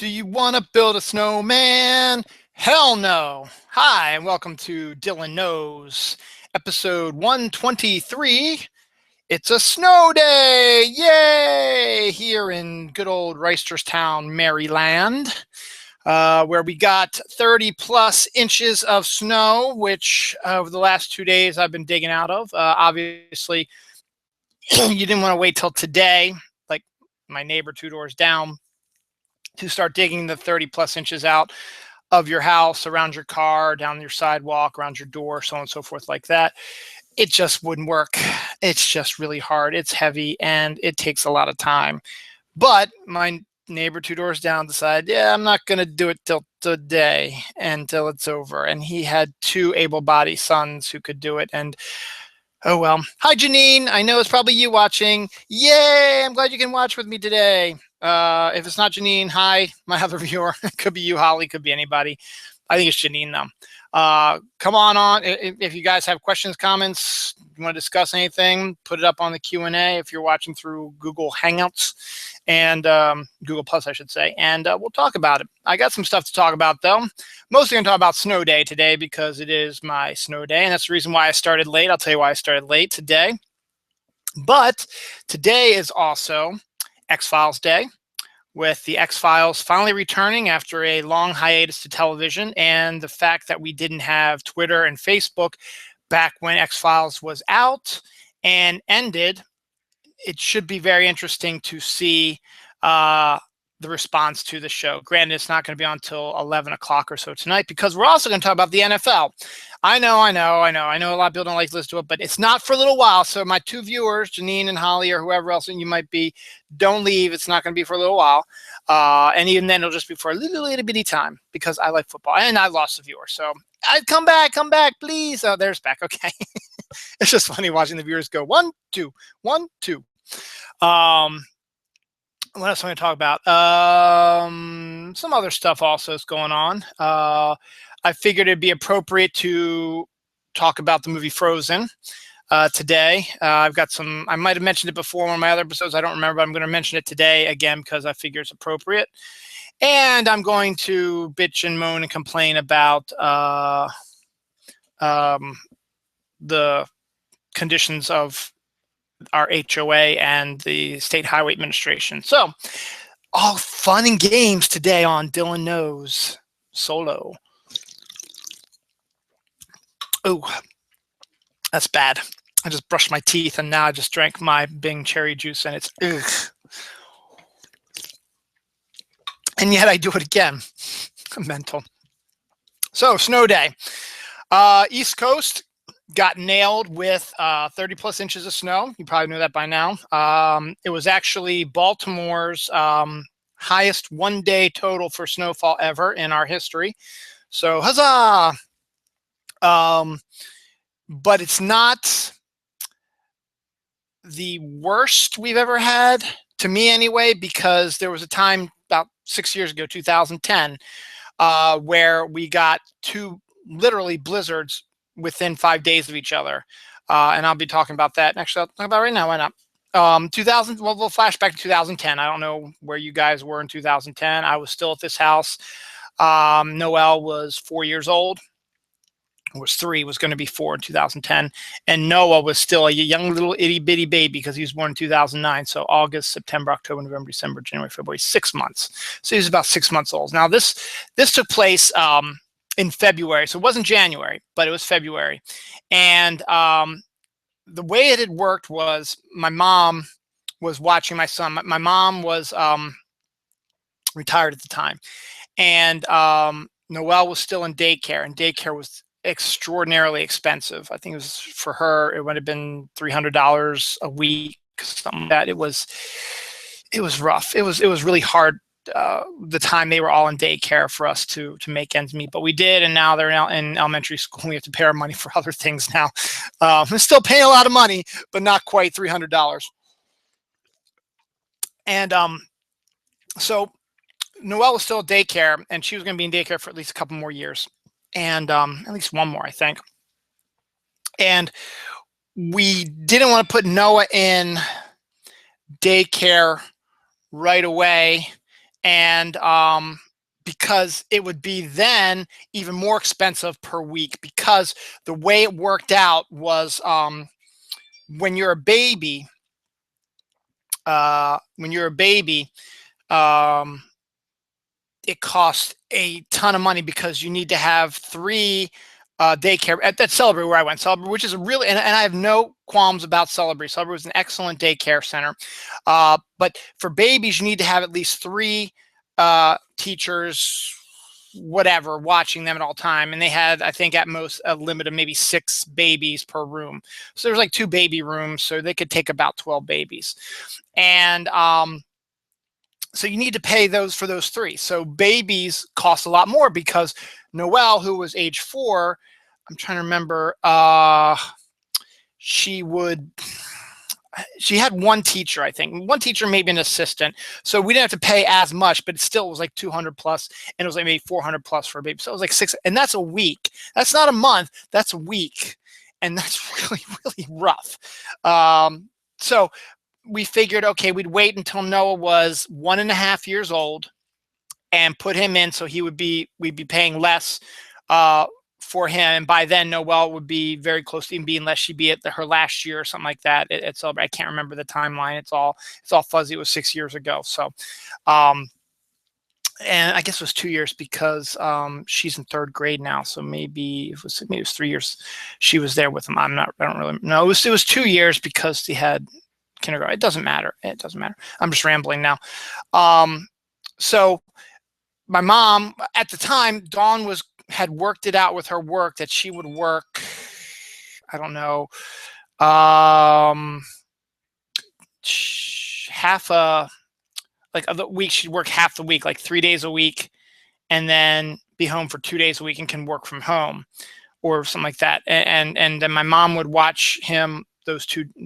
Do you want to build a snowman? Hell no. Hi, and welcome to Dylan Knows, episode 123. It's a snow day! Yay! Here in good old Reisterstown, Maryland, where we got 30 plus inches of snow, which over the last 2 days I've been digging out of. Obviously, you didn't want to wait till today, like my neighbor 2 doors down, to start digging the 30 plus inches out of your house, around your car, down your sidewalk, around your door, so on and so forth like that. It just wouldn't work. It's just really hard. It's heavy and it takes a lot of time. But my neighbor 2 doors down decided, yeah, I'm not going to do it till today, until it's over. And he had two able-bodied sons who could do it. And oh well. Hi, Janine. I know it's probably you watching. Yay! I'm glad you can watch with me today. If it's not Janine, hi, my other viewer. It could be you, Holly. Could be anybody. I think it's Janine, though. Come on. If you guys have questions, comments, you want to discuss anything, put it up on the Q&A if you're watching through Google Hangouts and Google Plus, I should say, and we'll talk about it. I got some stuff to talk about, though. Mostly going to talk about snow day today because it is my snow day, and that's the reason why I started late. I'll tell you why I started late today. But today is also X-Files Day, with the X-Files finally returning after a long hiatus to television, and the fact that we didn't have Twitter and Facebook back when X-Files was out and ended. It should be very interesting to see the response to the show. Granted, it's not going to be on until 11 o'clock or so tonight, because we're also going to talk about the NFL. I know a lot of people don't like to listen to it, but it's not for a little while. So my two viewers, Janine and Holly, or whoever else you might be, don't leave. It's not going to be for a little while. And even then, it'll just be for a little bitty time, because I like football and I lost a viewer. So I'd come back, please. Oh, there's back. Okay. It's just funny watching the viewers go 1, 2, 1, 2. What else am I going to talk about? Some other stuff also is going on. I figured it'd be appropriate to talk about the movie Frozen today. I've got some, I might have mentioned it before in one of my other episodes. I don't remember, but I'm going to mention it today again because I figure it's appropriate. And I'm going to bitch and moan and complain about the conditions of our HOA and the State Highway Administration. So, all fun and games today on Dylan Knows Solo. Oh, that's bad. I just brushed my teeth and now I just drank my Bing cherry juice and it's ugh. And yet I do it again. Mental. So, snow day. East Coast got nailed with 30 plus inches of snow. You probably knew that by now. It was actually Baltimore's highest one-day total for snowfall ever in our history. So huzzah! But it's not the worst we've ever had, to me anyway, because there was a time about 6 years ago, 2010, where we got two literally blizzards within 5 days of each other. And I'll be talking about that. Actually, I'll talk about it right now. Why not? 2000, well, we'll flash back to 2010. I don't know where you guys were in 2010. I was still at this house. Noelle was 4 years old. Was 3, was going to be 4 in 2010. And Noah was still a young little itty bitty baby because he was born in 2009. So August, September, October, November, December, January, February, 6 months. So he was about 6 months old. Now this took place in February. So it wasn't January, but it was February. And the way it had worked was my mom was watching my son. My mom was retired at the time. And Noelle was still in daycare, and daycare was extraordinarily expensive. I think it was, for her, it would have been $300 a week, something like that. It was rough. It was really hard the time they were all in daycare for us to make ends meet, but we did. And now they're in elementary school. We have to pay our money for other things now. We're still paying a lot of money, but not quite $300. And so Noelle was still at daycare, and she was going to be in daycare for at least a couple more years, and at least one more, I think. And we didn't want to put Noah in daycare right away And because it would be then even more expensive per week, because the way it worked out was, when you're a baby, when you're a baby, um, it costs a ton of money because you need to have three daycare at that Celebrate where I went. Celebrate, which is a really, and I have no qualms about Celebrate. Celebrate was an excellent daycare center. But for babies, you need to have at least three teachers, whatever, watching them at all time. And they had, I think, at most a limit of maybe 6 babies per room. So there's like 2 baby rooms, so they could take about 12 babies. And so you need to pay those for those 3. So babies cost a lot more because Noelle, who was age 4, I'm trying to remember, she had one teacher, I think. One teacher, maybe an assistant. So we didn't have to pay as much, but it still was like 200 plus, and it was like maybe 400 plus for a baby. So it was like 6, and that's a week. That's not a month, that's a week. And that's really, really rough. So we figured, okay, we'd wait until Noah was 1.5 years old and put him in, so we'd be paying less for him. And by then, Noelle would be very close to him being less. She'd be at her last year or something like that at Celebrate. I can't remember the timeline. It's all fuzzy. It was 6 years ago. So, and I guess it was 2 years because she's in 3rd grade now. So maybe it was 3 years she was there with him. I don't really know. It was 2 years because he had kindergarten. It doesn't matter. I'm just rambling now. So my mom at the time, Dawn had worked it out with her work that she would work, I don't know, half a week. She'd work half the week, like 3 days a week, and then be home for 2 days a week and can work from home or something like that. And then my mom would watch him the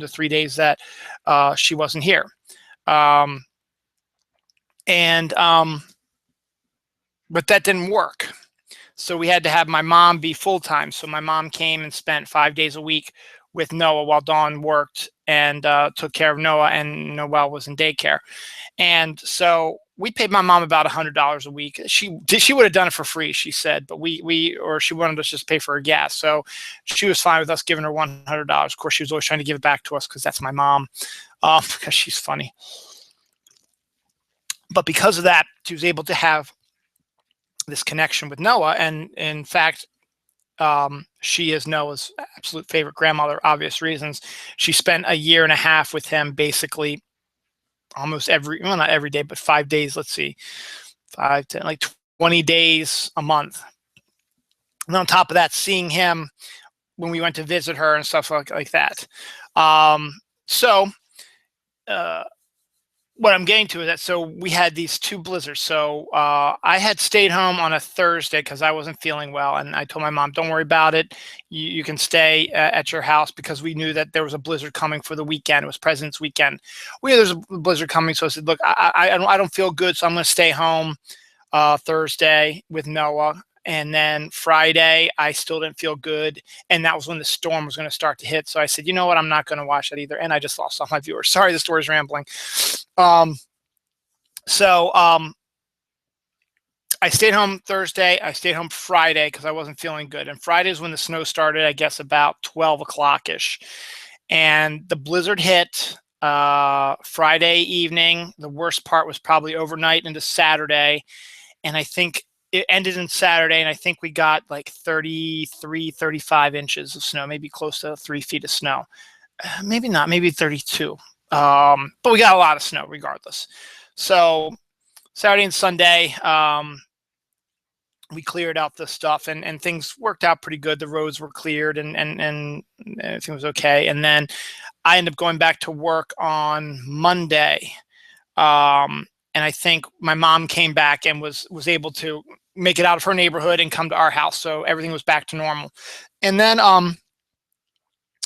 3 days that she wasn't here. But that didn't work. So we had to have my mom be full-time. So my mom came and spent 5 days a week with Noah while Dawn worked and took care of Noah, and Noelle was in daycare. And so we paid my mom about $100 a week. She would have done it for free, she said, but or she wanted us just pay for her gas. So she was fine with us giving her $100. Of course, she was always trying to give it back to us because that's my mom, because she's funny. But because of that, she was able to have this connection with Noah. And in fact, she is Noah's absolute favorite grandmother, obvious reasons. She spent 1.5 years with him, basically almost not every day, but 5 days, let's see, 5, 10, like 20 days a month. And on top of that, seeing him when we went to visit her and stuff like that. What I'm getting to is that, so we had these 2 blizzards. So I had stayed home on a Thursday because I wasn't feeling well. And I told my mom, don't worry about it. You can stay at your house, because we knew that there was a blizzard coming for the weekend. It was President's Weekend. We knew there's a blizzard coming. So I said, look, I don't feel good, so I'm going to stay home Thursday with Noah. And then Friday, I still didn't feel good. And that was when the storm was going to start to hit. So I said, you know what? I'm not going to watch that either. And I just lost all my viewers. Sorry, the story's rambling. I stayed home Thursday. I stayed home Friday because I wasn't feeling good. And Friday is when the snow started, I guess about 12 o'clock-ish. And the blizzard hit Friday evening. The worst part was probably overnight into Saturday. And I think it ended in Saturday, and I think we got like 33, 35 inches of snow, maybe close to 3 feet of snow. Maybe not, maybe 32. But we got a lot of snow regardless. So Saturday and Sunday, we cleared out the stuff, and things worked out pretty good. The roads were cleared, and everything was okay. And then I ended up going back to work on Monday. And I think my mom came back and was able to make it out of her neighborhood and come to our house. So everything was back to normal. And then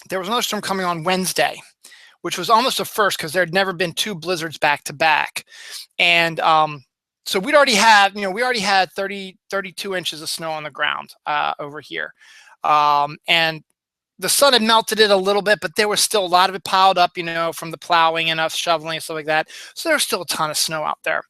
there was another storm coming on Wednesday, which was almost a first because there had never been 2 blizzards back to back. And so we already had 32 inches of snow on the ground over here. And the sun had melted it a little bit, but there was still a lot of it piled up, from the plowing and us shoveling and stuff like that. So there was still a ton of snow out there.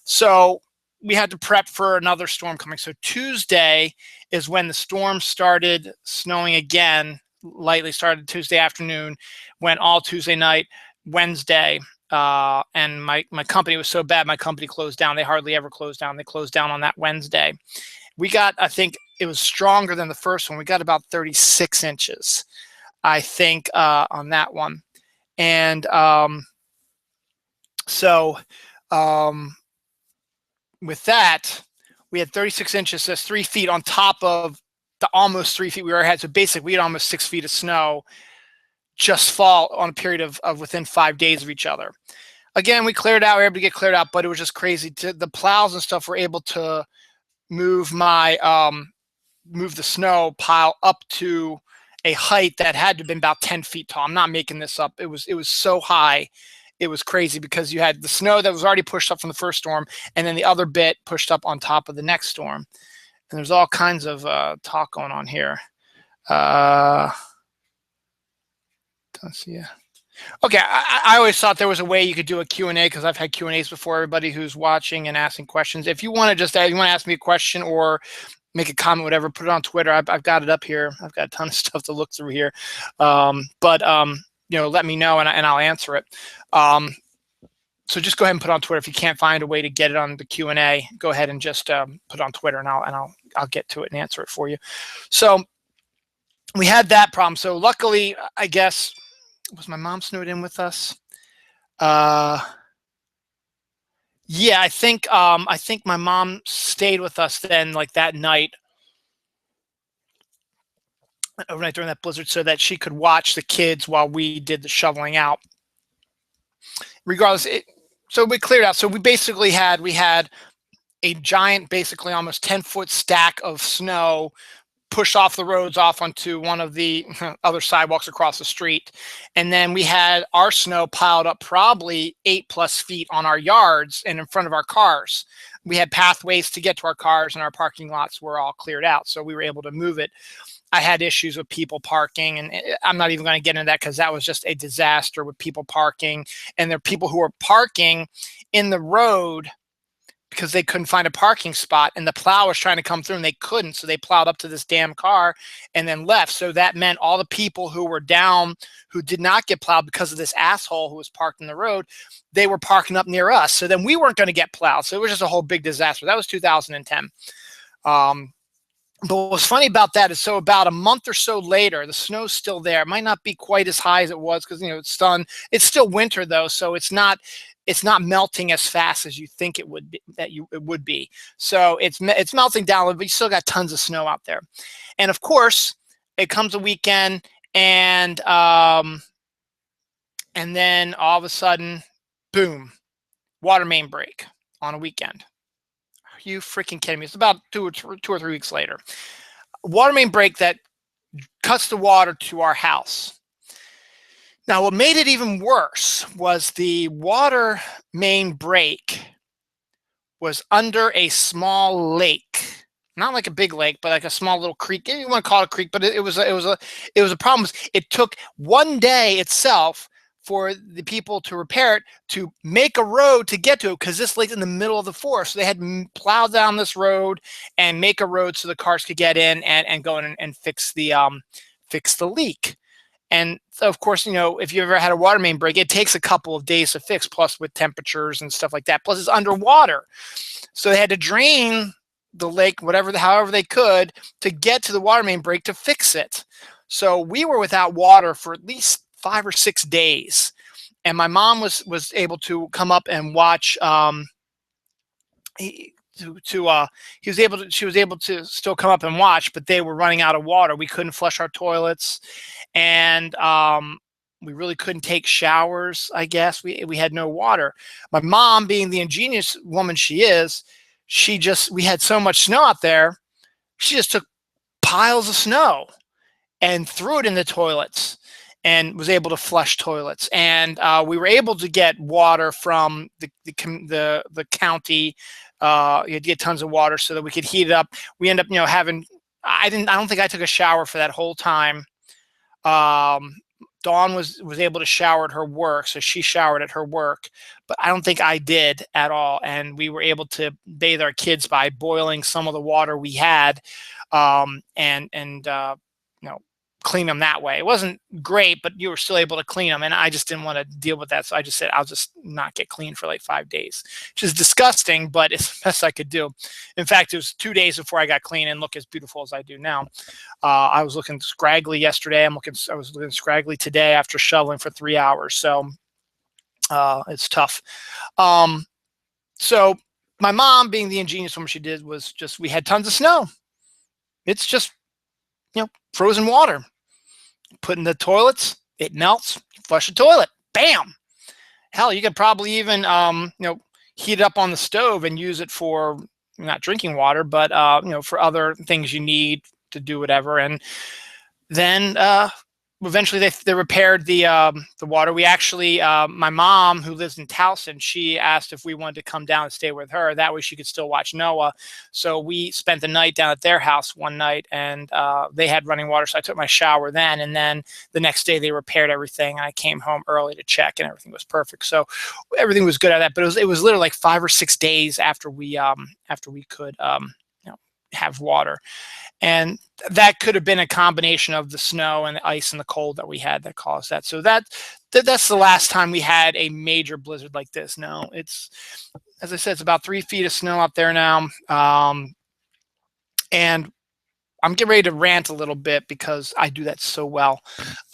So we had to prep for another storm coming. So Tuesday is when the storm started snowing again, lightly started Tuesday afternoon, went all Tuesday night, Wednesday. And my company was so bad, my company closed down. They hardly ever closed down. They closed down on that Wednesday. We got, I think it was stronger than the first one. We got about 36 inches, I think, on that one. And so with that, we had 36 inches, that's 3 feet on top of the almost 3 feet we already had. So basically, we had almost 6 feet of snow just fall on a period of within 5 days of each other. Again, we cleared out, we were able to get cleared out, but it was just crazy. The plows and stuff were able to move move the snow pile up to a height that had to have been about 10 feet tall. I'm not making this up. It was so high. It was crazy because you had the snow that was already pushed up from the first storm, and then the other bit pushed up on top of the next storm. And there's all kinds of talk going on here. Don't see ya. Okay, I always thought there was a way you could do a Q&A because I've had Q&As before, everybody who's watching and asking questions. If you want to just you want to ask me a question or make a comment, whatever, put it on Twitter. I've got it up here. I've got a ton of stuff to look through here. You know, let me know and I'll answer it. So just go ahead and put it on Twitter. If you can't find a way to get it on the Q&A, go ahead and just put it on Twitter and I'll get to it and answer it for you. So we had that problem. So luckily, I guess, was my mom snowed in with us? Yeah, I think my mom stayed with us then, like that night, overnight during that blizzard, so that she could watch the kids while we did the shoveling out. Regardless, so we cleared out. So we basically had a giant, basically almost 10-foot stack of snow pushed off the roads off onto one of the other sidewalks across the street. And then we had our snow piled up probably 8+ feet on our yards and in front of our cars. We had pathways to get to our cars and our parking lots were all cleared out. So we were able to move it. I had issues with people parking, and I'm not even going to get into that because that was just a disaster with people parking. And there are people who were parking in the road because they couldn't find a parking spot, and the plow was trying to come through and they couldn't. So they plowed up to this damn car and then left. So that meant all the people who were down, who did not get plowed because of this asshole who was parked in the road, they were parking up near us. So then we weren't going to get plowed. So it was just a whole big disaster. That was 2010. But what's funny about that is, so about a month or so later, the snow's still there. It might not be quite as high as it was because, you know, it's done. It's still winter though, so it's not melting as fast as you think it would be, it would be. So it's melting down, but you still got tons of snow out there. And of course, it comes a weekend, and then all of a sudden, boom, water main break on a weekend. Are you freaking kidding me? It's about 2 or 3 weeks later. Water main break that cuts the water to our house. Now, what made it even worse was the water main break was under a small lake, not like a big lake, but like a small little creek. You want to call it a creek, but it was a problem. It took one day itself for the people to repair it, to make a road to get to it, because this lake's in the middle of the forest. So they had to plow down this road and make a road so the cars could get in and go in and fix the leak. And so, of course, you know, if you ever had a water main break, it takes a couple of days to fix, plus with temperatures and stuff like that. Plus, it's underwater. So they had to drain the lake, however they could, to get to the water main break to fix it. So we were without water for at least 5 or 6 days. And my mom was able to come up and watch. She was able to still come up and watch, but they were running out of water. We couldn't flush our toilets, and we really couldn't take showers. I guess we had no water. My mom, being the ingenious woman she is, we had so much snow out there, she just took piles of snow and threw it in the toilets and was able to flush toilets. And we were able to get water from the county. You had to get tons of water so that we could heat it up. We end up, having, I don't think I took a shower for that whole time. Dawn was able to shower at her work, so she showered at her work, but I don't think I did at all. And we were able to bathe our kids by boiling some of the water we had, and you know, clean them that way. It wasn't great, but you were still able to clean them. And I just didn't want to deal with that, so I just said I'll just not get clean for like 5 days, which is disgusting, but it's the best I could do. In fact, it was 2 days before I got clean and look as beautiful as I do now. I was looking scraggly yesterday. I was looking scraggly today after shoveling for 3 hours. So it's tough. So my mom, being the ingenious woman she did, was just, we had tons of snow. It's just, frozen water. Put in the toilets, it melts, flush the toilet, bam. Hell, you could probably even, heat it up on the stove and use it for not drinking water, but, for other things you need to do whatever. And then eventually they repaired the water. We actually, my mom, who lives in Towson, she asked if we wanted to come down and stay with her. That way she could still watch Noah. So we spent the night down at their house one night, and they had running water. So I took my shower then, and then the next day they repaired everything. And I came home early to check, and everything was perfect. So everything was good at that. But it was literally like 5 or 6 days after we could have water. And that could have been a combination of the snow and the ice and the cold that we had that caused that. So that's the last time we had a major blizzard like this. No, it's, as I said, it's about 3 feet of snow out there now. And I'm getting ready to rant a little bit because I do that so well.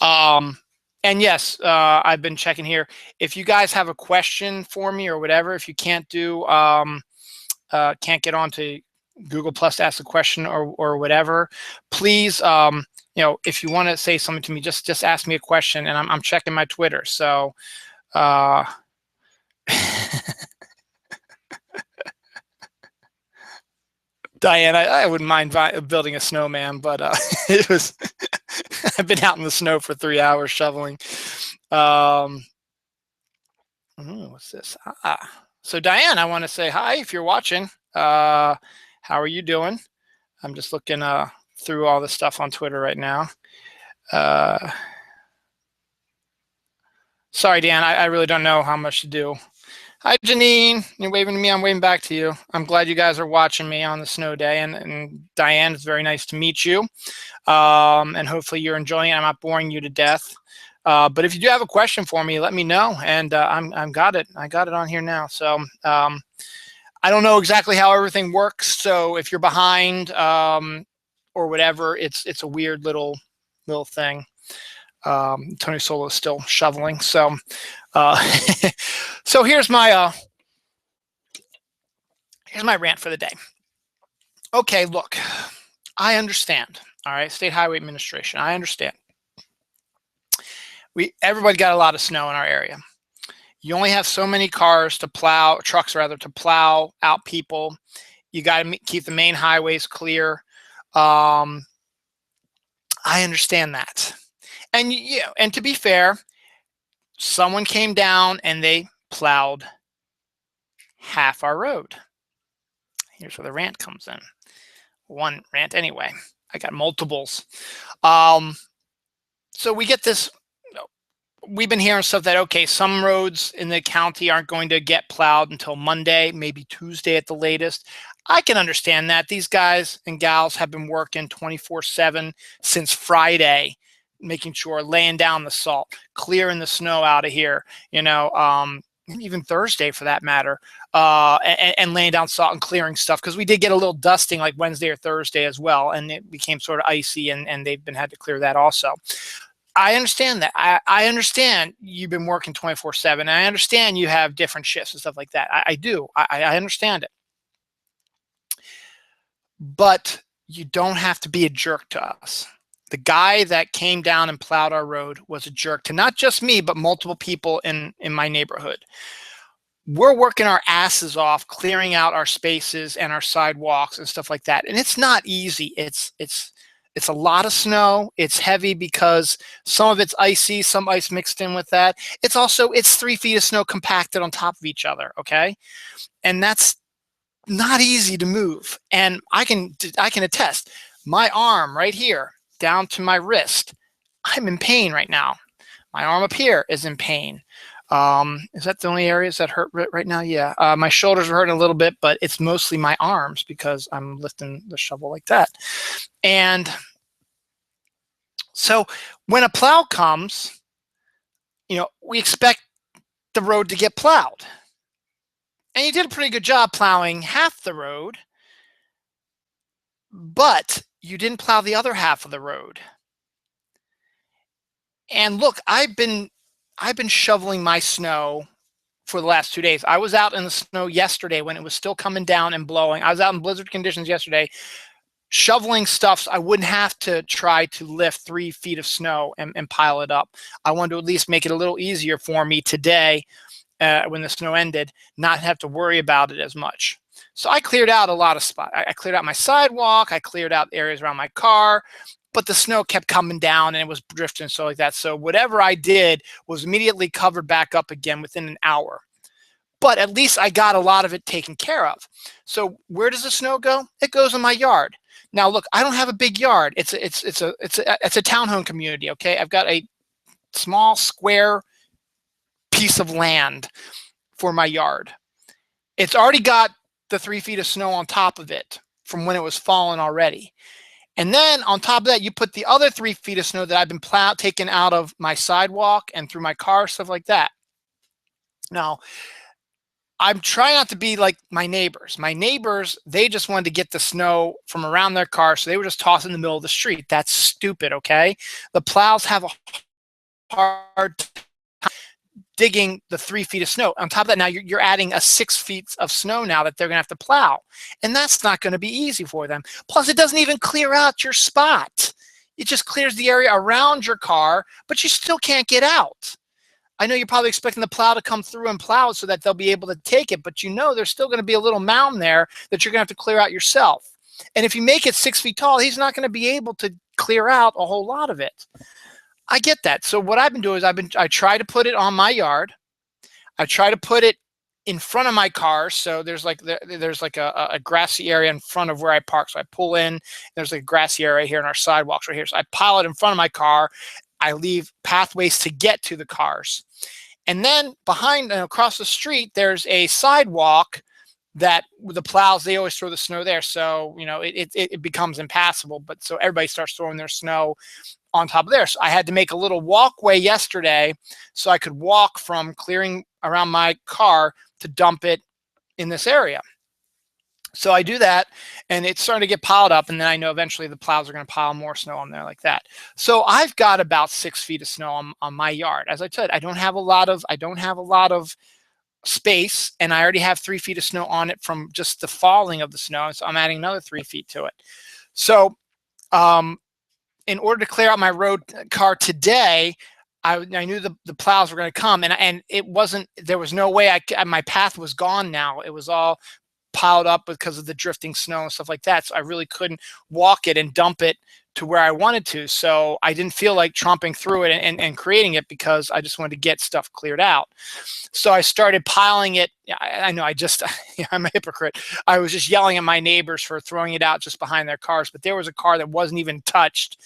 And yes, I've been checking here. If you guys have a question for me or whatever, if you can't get onto Google Plus to ask a question or whatever, please, if you want to say something to me, just ask me a question, and I'm checking my Twitter. So, Diane, I wouldn't mind building a snowman, but it was, I've been out in the snow for 3 hours shoveling. What's this? So Diane, I want to say hi if you're watching. How are you doing? I'm just looking through all the stuff on Twitter right now. Sorry, Dan, I really don't know how much to do. Hi, Janine. You're waving to me. I'm waving back to you. I'm glad you guys are watching me on the snow day. And Diane, it's very nice to meet you. And hopefully you're enjoying it. I'm not boring you to death. But if you do have a question for me, let me know. And I got it on here now. So I don't know exactly how everything works. So if you're behind or whatever, it's a weird little thing. Tony Solo is still shoveling. So so here's my rant for the day. Okay, look, I understand. All right, State Highway Administration, I understand. Everybody got a lot of snow in our area. You only have so many trucks to plow out people. You got to keep the main highways clear. I understand that. And and to be fair, someone came down and they plowed half our road. Here's where the rant comes in. One rant anyway. I got multiples. So we get this. We've been hearing stuff that, okay, some roads in the county aren't going to get plowed until Monday, maybe Tuesday at the latest. I can understand that. These guys and gals have been working 24/7 since Friday, making sure, laying down the salt, clearing the snow out of here, even Thursday for that matter, and laying down salt and clearing stuff, because we did get a little dusting like Wednesday or Thursday as well, and it became sort of icy, and they've had to clear that also. I understand that. I understand you've been working 24/7. I understand you have different shifts and stuff like that. I do. I understand it. But you don't have to be a jerk to us. The guy that came down and plowed our road was a jerk to not just me, but multiple people in my neighborhood. We're working our asses off, clearing out our spaces and our sidewalks and stuff like that. And it's not easy. It's a lot of snow. It's heavy because some of it's icy, some ice mixed in with that. It's 3 feet of snow compacted on top of each other. Okay. And that's not easy to move. And I can attest, my arm right here down to my wrist, I'm in pain right now. My arm up here is in pain. Is that the only areas that hurt right now? Yeah. My shoulders are hurting a little bit, but it's mostly my arms because I'm lifting the shovel like that. And so when a plow comes, we expect the road to get plowed. And you did a pretty good job plowing half the road, but you didn't plow the other half of the road. And look, I've been shoveling my snow for the last 2 days. I was out in the snow yesterday when it was still coming down and blowing. I was out in blizzard conditions yesterday, shoveling stuff so I wouldn't have to try to lift 3 feet of snow and pile it up. I wanted to at least make it a little easier for me today when the snow ended, not have to worry about it as much. So I cleared out a lot of spots. I cleared out my sidewalk. I cleared out areas around my car, but the snow kept coming down and it was drifting and stuff like that. So whatever I did was immediately covered back up again within an hour. But at least I got a lot of it taken care of. So where does the snow go? It goes in my yard. Now look, I don't have a big yard. It's a townhome community. Okay, I've got a small square piece of land for my yard. It's already got the 3 feet of snow on top of it from when it was falling already. And then on top of that, you put the other 3 feet of snow that I've been taken out of my sidewalk and through my car, stuff like that. Now, I'm trying not to be like my neighbors. My neighbors, they just wanted to get the snow from around their car, so they were just tossing in the middle of the street. That's stupid, okay? The plows have a hard time digging the 3 feet of snow. On top of that, now you're adding a 6 feet of snow now that they're gonna have to plow. And that's not gonna be easy for them. Plus, it doesn't even clear out your spot. It just clears the area around your car, but you still can't get out. I know you're probably expecting the plow to come through and plow it so that they'll be able to take it, but there's still gonna be a little mound there that you're gonna have to clear out yourself. And if you make it 6 feet tall, he's not gonna be able to clear out a whole lot of it. I get that. So what I've been doing is I try to put it on my yard. I try to put it in front of my car. So there's like a grassy area in front of where I park. So I pull in, there's like a grassy area here in our sidewalks right here. So I pile it in front of my car. I leave pathways to get to the cars. And then behind and across the street, there's a sidewalk that the plows, they always throw the snow there. So, it becomes impassable. But so everybody starts throwing their snow on top of there. So I had to make a little walkway yesterday so I could walk from clearing around my car to dump it in this area. So I do that and it's starting to get piled up, and then I know eventually the plows are going to pile more snow on there like that. So I've got about 6 feet of snow on my yard. As I said, I don't have a lot of space, and I already have 3 feet of snow on it from just the falling of the snow. So I'm adding another 3 feet to it. So in order to clear out my road car today, I knew the plows were going to come, and there was no way my path was gone now. It was all piled up because of the drifting snow and stuff like that. So I really couldn't walk it and dump it to where I wanted to. So I didn't feel like tromping through it and creating it because I just wanted to get stuff cleared out. So I started piling it. I know I'm a hypocrite. I was just yelling at my neighbors for throwing it out just behind their cars, but there was a car that wasn't even touched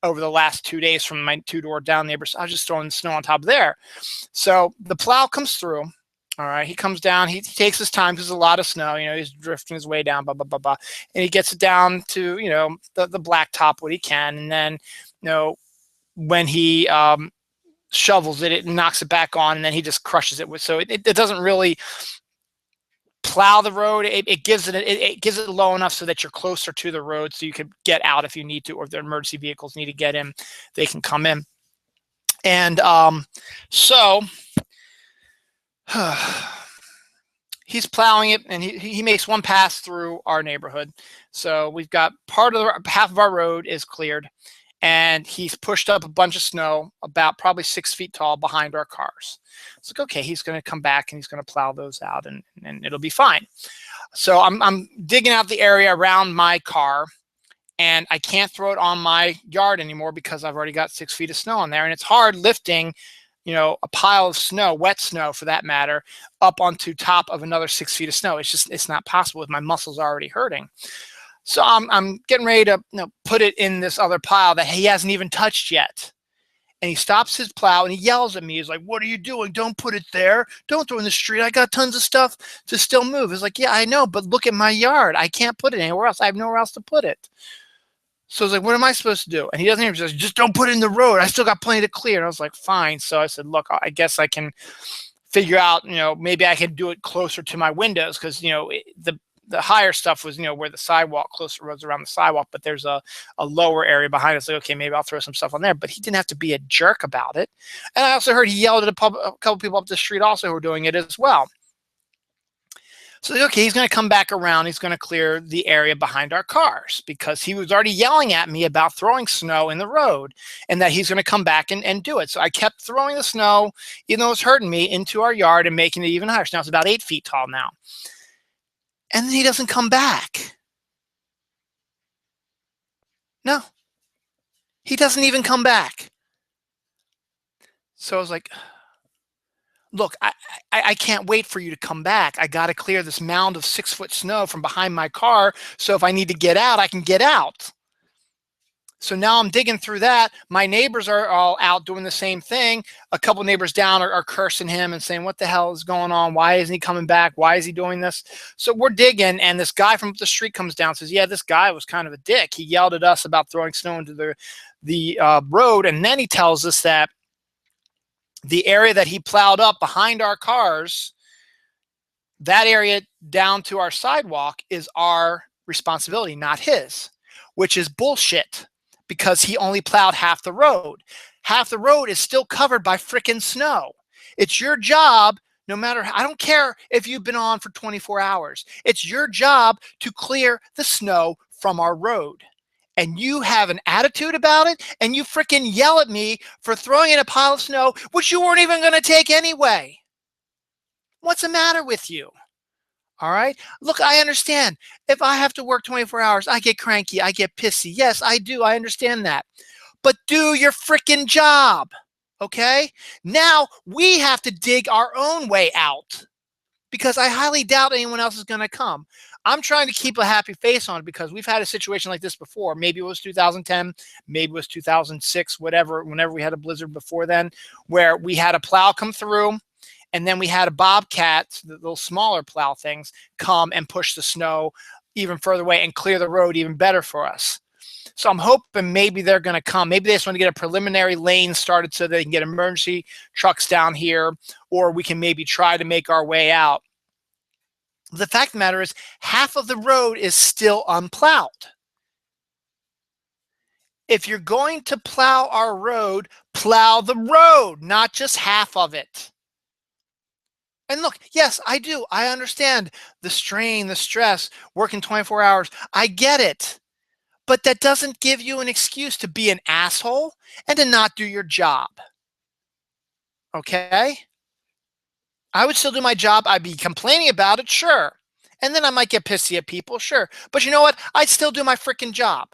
over the last 2 days from my 2-door down neighbors. So I was just throwing snow on top of there. So the plow comes through. All right, he comes down. He takes his time because there's a lot of snow. He's drifting his way down, blah, blah, blah, blah. And he gets it down to, the blacktop what he can. And then, when he shovels it, it knocks it back on, and then he just crushes it. So it doesn't really plow the road. It gives it low enough so that you're closer to the road so you could get out if you need to, or if the emergency vehicles need to get in, they can come in. And so he's plowing it, and he makes one pass through our neighborhood. So we've got half of our road is cleared, and he's pushed up a bunch of snow about probably 6 feet tall behind our cars. It's like, okay, he's going to come back and he's going to plow those out, and it'll be fine. So I'm digging out the area around my car, and I can't throw it on my yard anymore because I've already got 6 feet of snow on there, and it's hard lifting a pile of snow, wet snow for that matter, up onto top of another 6 feet of snow. It's not possible with my muscles already hurting. So I'm getting ready to put it in this other pile that he hasn't even touched yet. and he stops his plow and he yells at me. He's like, "What are you doing? Don't put it there. Don't throw it in the street. I got tons of stuff to still move." It's like, "Yeah, I know, but look at my yard. I can't put it anywhere else. I have nowhere else to put it." So I was like, "What am I supposed to do?" And he doesn't even just don't put it in the road. I still got plenty to clear. And I was like, "Fine." So I said, "Look, I guess I can figure out, maybe I can do it closer to my windows, because, the higher stuff was, where the sidewalk, closer roads around the sidewalk, but there's a lower area behind us. Like, okay, maybe I'll throw some stuff on there." But he didn't have to be a jerk about it. And I also heard he yelled at a couple people up the street also who were doing it as well. So, okay, he's going to come back around. He's going to clear the area behind our cars, because he was already yelling at me about throwing snow in the road, and that he's going to come back and do it. So I kept throwing the snow, even though it was hurting me, into our yard and making it even higher. So now it's about 8 feet tall now. And then he doesn't come back. No, he doesn't even come back. So I was like, "Look, I can't wait for you to come back. I got to clear this mound of 6-foot snow from behind my car. So if I need to get out, I can get out." So now I'm digging through that. My neighbors are all out doing the same thing. A couple neighbors down are cursing him and saying, "What the hell is going on? Why isn't he coming back? Why is he doing this?" So we're digging, and this guy from up the street comes down and says, "Yeah, this guy was kind of a dick. He yelled at us about throwing snow into the road." And then he tells us that the area that he plowed up behind our cars, that area down to our sidewalk, is our responsibility, not his, which is bullshit, because he only plowed half the road. Half the road is still covered by frickin' snow. It's your job, no matter, I don't care if you've been on for 24 hours. It's your job to clear the snow from our road. And you have an attitude about it, and you frickin' yell at me for throwing in a pile of snow, which you weren't even going to take anyway. What's the matter with you? All right. Look, I understand. If I have to work 24 hours, I get cranky. I get pissy. Yes, I do. I understand that. But do your frickin' job. Okay. Now we have to dig our own way out, because I highly doubt anyone else is going to come. I'm trying to keep a happy face on it, because we've had a situation like this before. Maybe it was 2010, maybe it was 2006, whatever, whenever we had a blizzard before then, where we had a plow come through, and then we had a bobcat, the little smaller plow things, come and push the snow even further away and clear the road even better for us. So I'm hoping maybe they're going to come. Maybe they just want to get a preliminary lane started so they can get emergency trucks down here, or we can maybe try to make our way out. The fact of the matter is, half of the road is still unplowed. If you're going to plow our road, plow the road, not just half of it. And look, yes, I do. I understand the strain, the stress, working 24 hours. I get it. But that doesn't give you an excuse to be an asshole and to not do your job. Okay? I would still do my job. I'd be complaining about it, sure. And then I might get pissy at people, sure. But you know what? I'd still do my freaking job.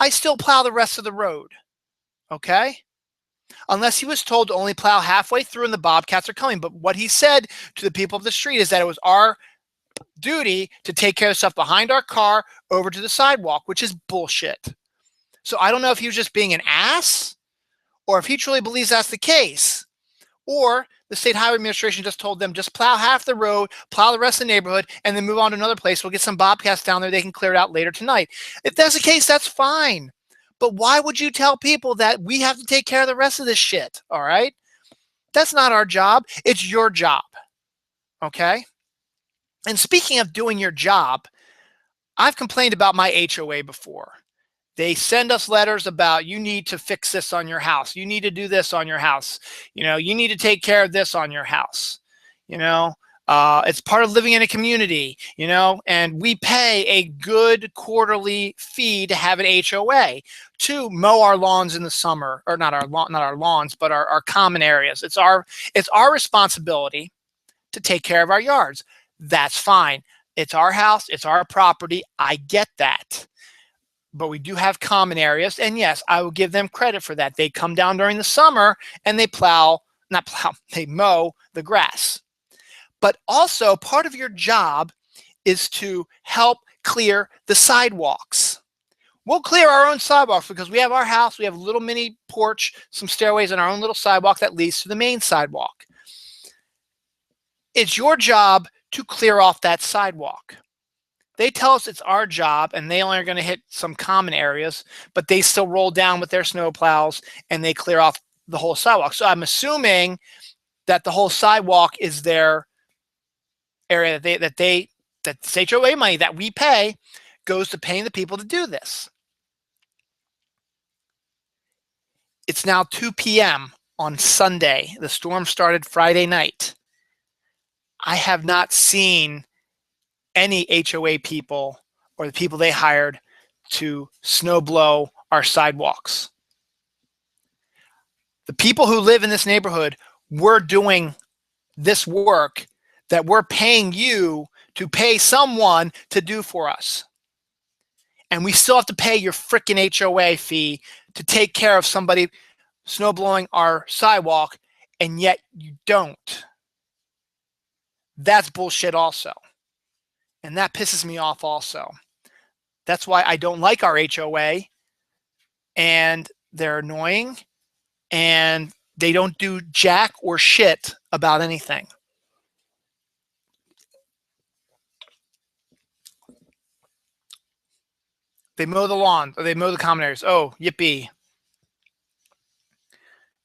I still plow the rest of the road. Okay? Unless he was told to only plow halfway through and the bobcats are coming. But what he said to the people of the street is that it was our duty to take care of stuff behind our car over to the sidewalk, which is bullshit. So I don't know if he was just being an ass, or if he truly believes that's the case. Or the state highway administration just told them, just plow half the road, plow the rest of the neighborhood, and then move on to another place. We'll get some bobcats down there. They can clear it out later tonight. If that's the case, that's fine. But why would you tell people that we have to take care of the rest of this shit? All right? That's not our job. It's your job. Okay? And speaking of doing your job, I've complained about my HOA before. They send us letters about, you need to fix this on your house. You need to do this on your house. You need to take care of this on your house. It's part of living in a community, and we pay a good quarterly fee to have an HOA to mow our lawns in the summer, or not our lawns, but our common areas. It's our responsibility to take care of our yards. That's fine. It's our house. It's our property. I get that. But we do have common areas, and yes, I will give them credit for that. They come down during the summer and they they mow the grass. But also, part of your job is to help clear the sidewalks. We'll clear our own sidewalks because we have our house, we have a little mini porch, some stairways, and our own little sidewalk that leads to the main sidewalk. It's your job to clear off that sidewalk. They tell us it's our job, and they only are going to hit some common areas, but they still roll down with their snow plows and they clear off the whole sidewalk. So I'm assuming that the whole sidewalk is their area that this HOA money that we pay goes to paying the people to do this. It's now 2 p.m. on Sunday. The storm started Friday night. I have not seen any HOA people or the people they hired to snow blow our sidewalks. The people who live in this neighborhood, we're doing this work that we're paying you to pay someone to do for us. And we still have to pay your freaking HOA fee to take care of somebody snow blowing our sidewalk, and yet you don't. That's bullshit also. And that pisses me off also. That's why I don't like our HOA, and they're annoying, and they don't do jack or shit about anything. They mow the lawn, or they mow the common areas. Oh, yippee.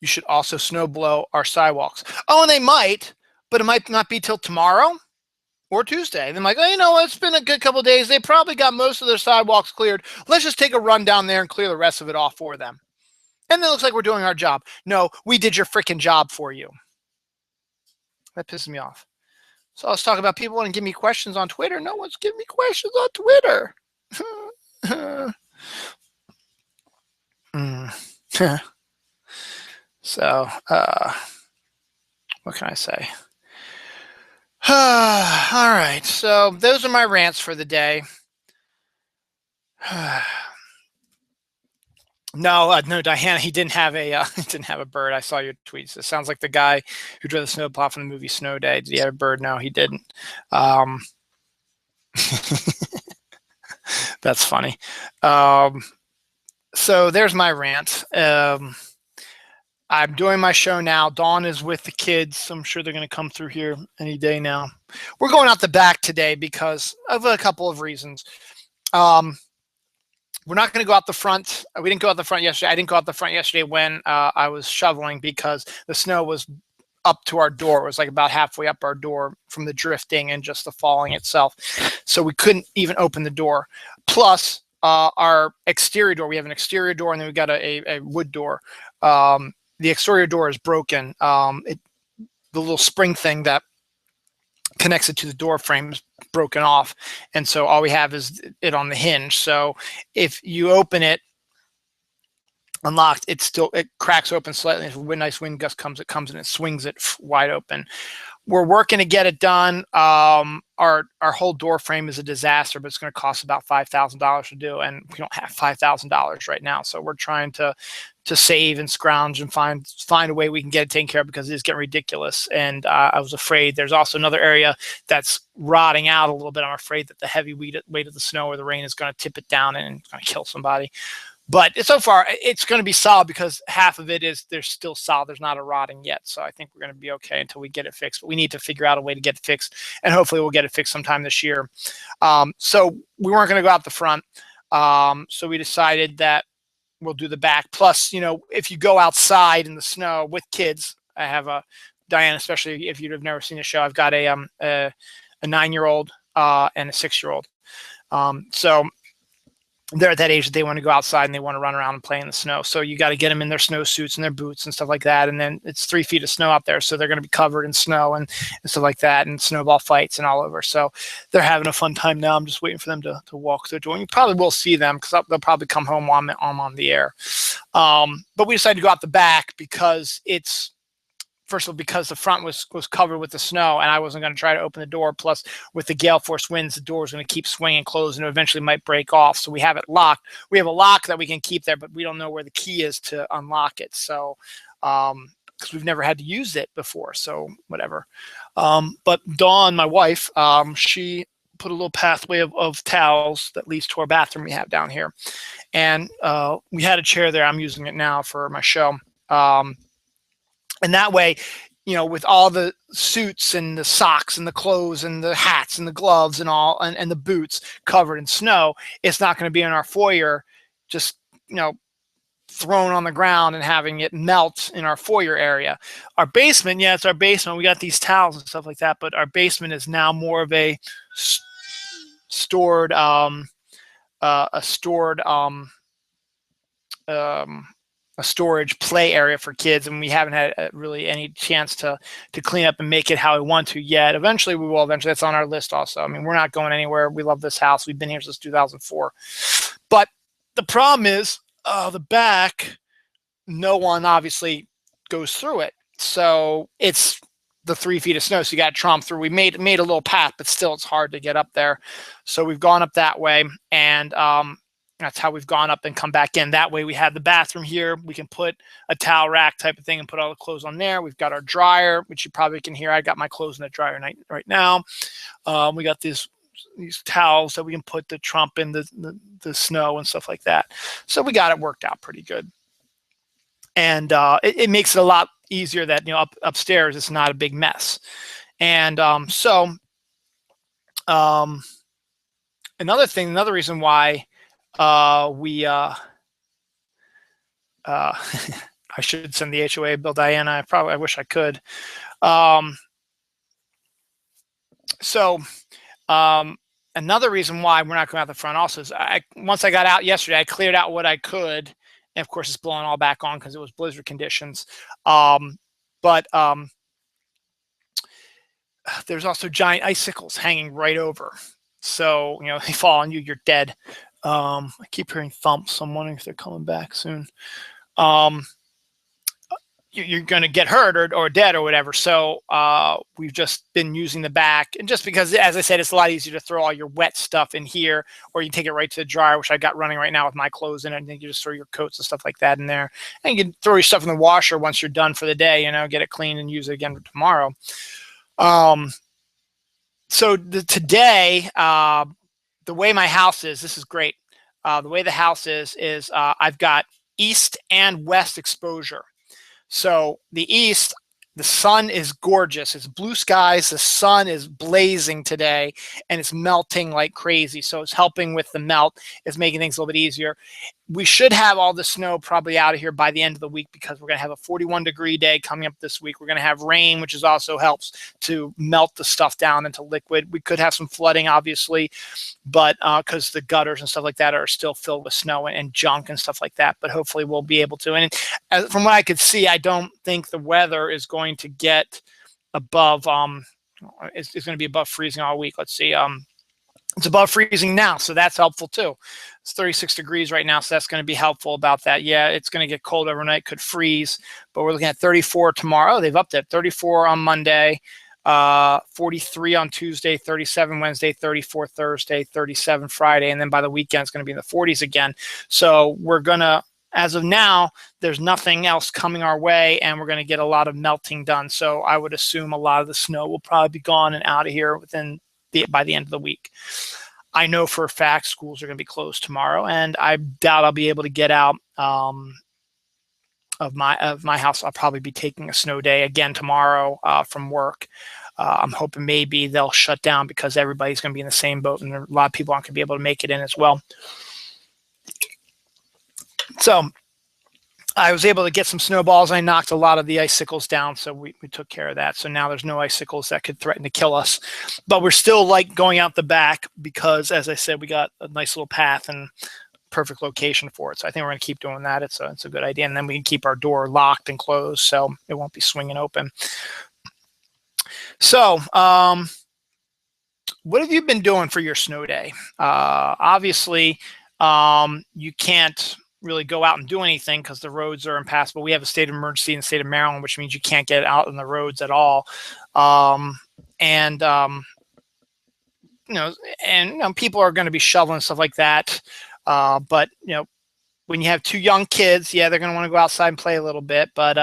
You should also snow blow our sidewalks. Oh, and they might, but it might not be till tomorrow or Tuesday. They're like, oh, you know what? It's been a good couple of days. They probably got most of their sidewalks cleared. Let's just take a run down there and clear the rest of it off for them. And it looks like we're doing our job. No, we did your freaking job for you. That pisses me off. So let's talk about people want to give me questions on Twitter. No one's giving me questions on Twitter. So, what can I say? All right. So those are my rants for the day. No, Diana, he didn't have a bird. I saw your tweets. It sounds like the guy who drove the snowplow from the movie Snow Day. Did he have a bird? No, he didn't. That's funny. So there's my rant. I'm doing my show now. Dawn is with the kids. I'm sure they're going to come through here any day now. We're going out the back today because of a couple of reasons. We're not going to go out the front. We didn't go out the front yesterday. I didn't go out the front yesterday when I was shoveling because the snow was up to our door. It was like about halfway up our door from the drifting and just the falling itself. So we couldn't even open the door. Plus, our exterior door, we have an exterior door and then we got a wood door. The exterior door is broken. The little spring thing that connects it to the door frame is broken off, and so all we have is it on the hinge. So if you open it unlocked, it cracks open slightly. If a nice wind gust comes, it comes and it swings it wide open. We're working to get it done. Our whole door frame is a disaster, but it's going to cost about $5,000 to do, and we don't have $5,000 right now. So we're trying to save and scrounge and find a way we can get it taken care of because it is getting ridiculous. And I was afraid there's also another area that's rotting out a little bit. I'm afraid that the heavy weight of the snow or the rain is going to tip it down and it's going to kill somebody. But so far, it's going to be solid because half of it is there's still solid. There's not a rotting yet. So I think we're going to be okay until we get it fixed. But we need to figure out a way to get it fixed. And hopefully we'll get it fixed sometime this year. So we weren't going to go out the front. So we decided that we'll do the back. Plus, if you go outside in the snow with kids, I have Diane, especially if you've never seen the show, I've got a 9-year-old and a 6-year-old. So they're at that age that they want to go outside and they want to run around and play in the snow. So you got to get them in their snow suits and their boots and stuff like that. And then it's 3 feet of snow out there. So they're going to be covered in snow and stuff like that, and snowball fights and all over. So they're having a fun time now. I'm just waiting for them to walk through the door. You probably will see them because they'll probably come home while I'm on the air. But we decided to go out the back because first of all, because the front was covered with the snow and I wasn't going to try to open the door. Plus, with the gale force winds, the door is going to keep swinging closed and eventually might break off. So we have it locked. We have a lock that we can keep there, but we don't know where the key is to unlock it. So, because we've never had to use it before. So whatever. But Dawn, my wife, she put a little pathway of towels that leads to our bathroom we have down here. And we had a chair there. I'm using it now for my show. And that way, with all the suits and the socks and the clothes and the hats and the gloves and all, and the boots covered in snow, it's not going to be in our foyer, just, thrown on the ground and having it melt in our foyer area. Our basement, yeah, it's our basement. We got these towels and stuff like that, but our basement is now more of a stored, a storage play area for kids, and we haven't had really any chance to clean up and make it how we want to yet. Eventually we will. Eventually, that's on our list also. I mean, we're not going anywhere. We love this house. We've been here since 2004. But the problem is the back, no one obviously goes through it. So it's the 3 feet of snow, so you got to tromp through. We made a little path, but still it's hard to get up there. So we've gone up that way, and that's how we've gone up and come back in. That way we have the bathroom here. We can put a towel rack type of thing and put all the clothes on there. We've got our dryer, which you probably can hear. I got my clothes in the dryer right now. We got these towels that we can put the trump in the snow and stuff like that. So we got it worked out pretty good. And it makes it a lot easier that, upstairs it's not a big mess. And another reason why I should send the HOA bill, Diana. I wish I could. Another reason why we're not going out the front also is once I got out yesterday, I cleared out what I could. And of course, it's blowing all back on because it was blizzard conditions. There's also giant icicles hanging right over. So, they fall on you, you're dead. I keep hearing thumps, so I'm wondering if they're coming back soon. You're going to get hurt or dead or whatever. So we've just been using the back. And just because, as I said, it's a lot easier to throw all your wet stuff in here, or you take it right to the dryer, which I got running right now with my clothes in it. And then you just throw your coats and stuff like that in there. And you can throw your stuff in the washer once you're done for the day, get it clean and use it again tomorrow. Today, the way my house is, this is great. The way the house is I've got east and west exposure. So the east, the sun is gorgeous. It's blue skies. The sun is blazing today, and it's melting like crazy. So it's helping with the melt. It's making things a little bit easier. We should have all the snow probably out of here by the end of the week because we're going to have a 41-degree day coming up this week. We're going to have rain, which also helps to melt the stuff down into liquid. We could have some flooding, obviously, but because the gutters and stuff like that are still filled with snow and junk and stuff like that. But hopefully we'll be able to. And from what I could see, I don't think the weather is going to get above, it's going to be above freezing all week. Let's see. It's above freezing now, so that's helpful too. It's 36 degrees right now, so that's going to be helpful about that. Yeah, it's going to get cold overnight, could freeze, but we're looking at 34 tomorrow. They've upped it. 34 on Monday, 43 on Tuesday, 37 Wednesday, 34 Thursday, 37 Friday, and then by the weekend it's going to be in the 40s again. So we're going to, as of now, there's nothing else coming our way, and we're going to get a lot of melting done. So I would assume a lot of the snow will probably be gone and out of here by the end of the week. I know for a fact schools are going to be closed tomorrow, and I doubt I'll be able to get out of my house. I'll probably be taking a snow day again tomorrow from work. I'm hoping maybe they'll shut down because everybody's going to be in the same boat, and a lot of people aren't going to be able to make it in as well. So I was able to get some snowballs. I knocked a lot of the icicles down, so we took care of that. So now there's no icicles that could threaten to kill us. But we're still like going out the back because, as I said, we got a nice little path and perfect location for it. So I think we're going to keep doing that. It's a good idea. And then we can keep our door locked and closed so it won't be swinging open. So what have you been doing for your snow day? Obviously, you can't really go out and do anything because the roads are impassable. We have a state of emergency in the state of Maryland, which means you can't get out on the roads at all. People are going to be shoveling stuff like that. But when you have two young kids, yeah, they're going to want to go outside and play a little bit. But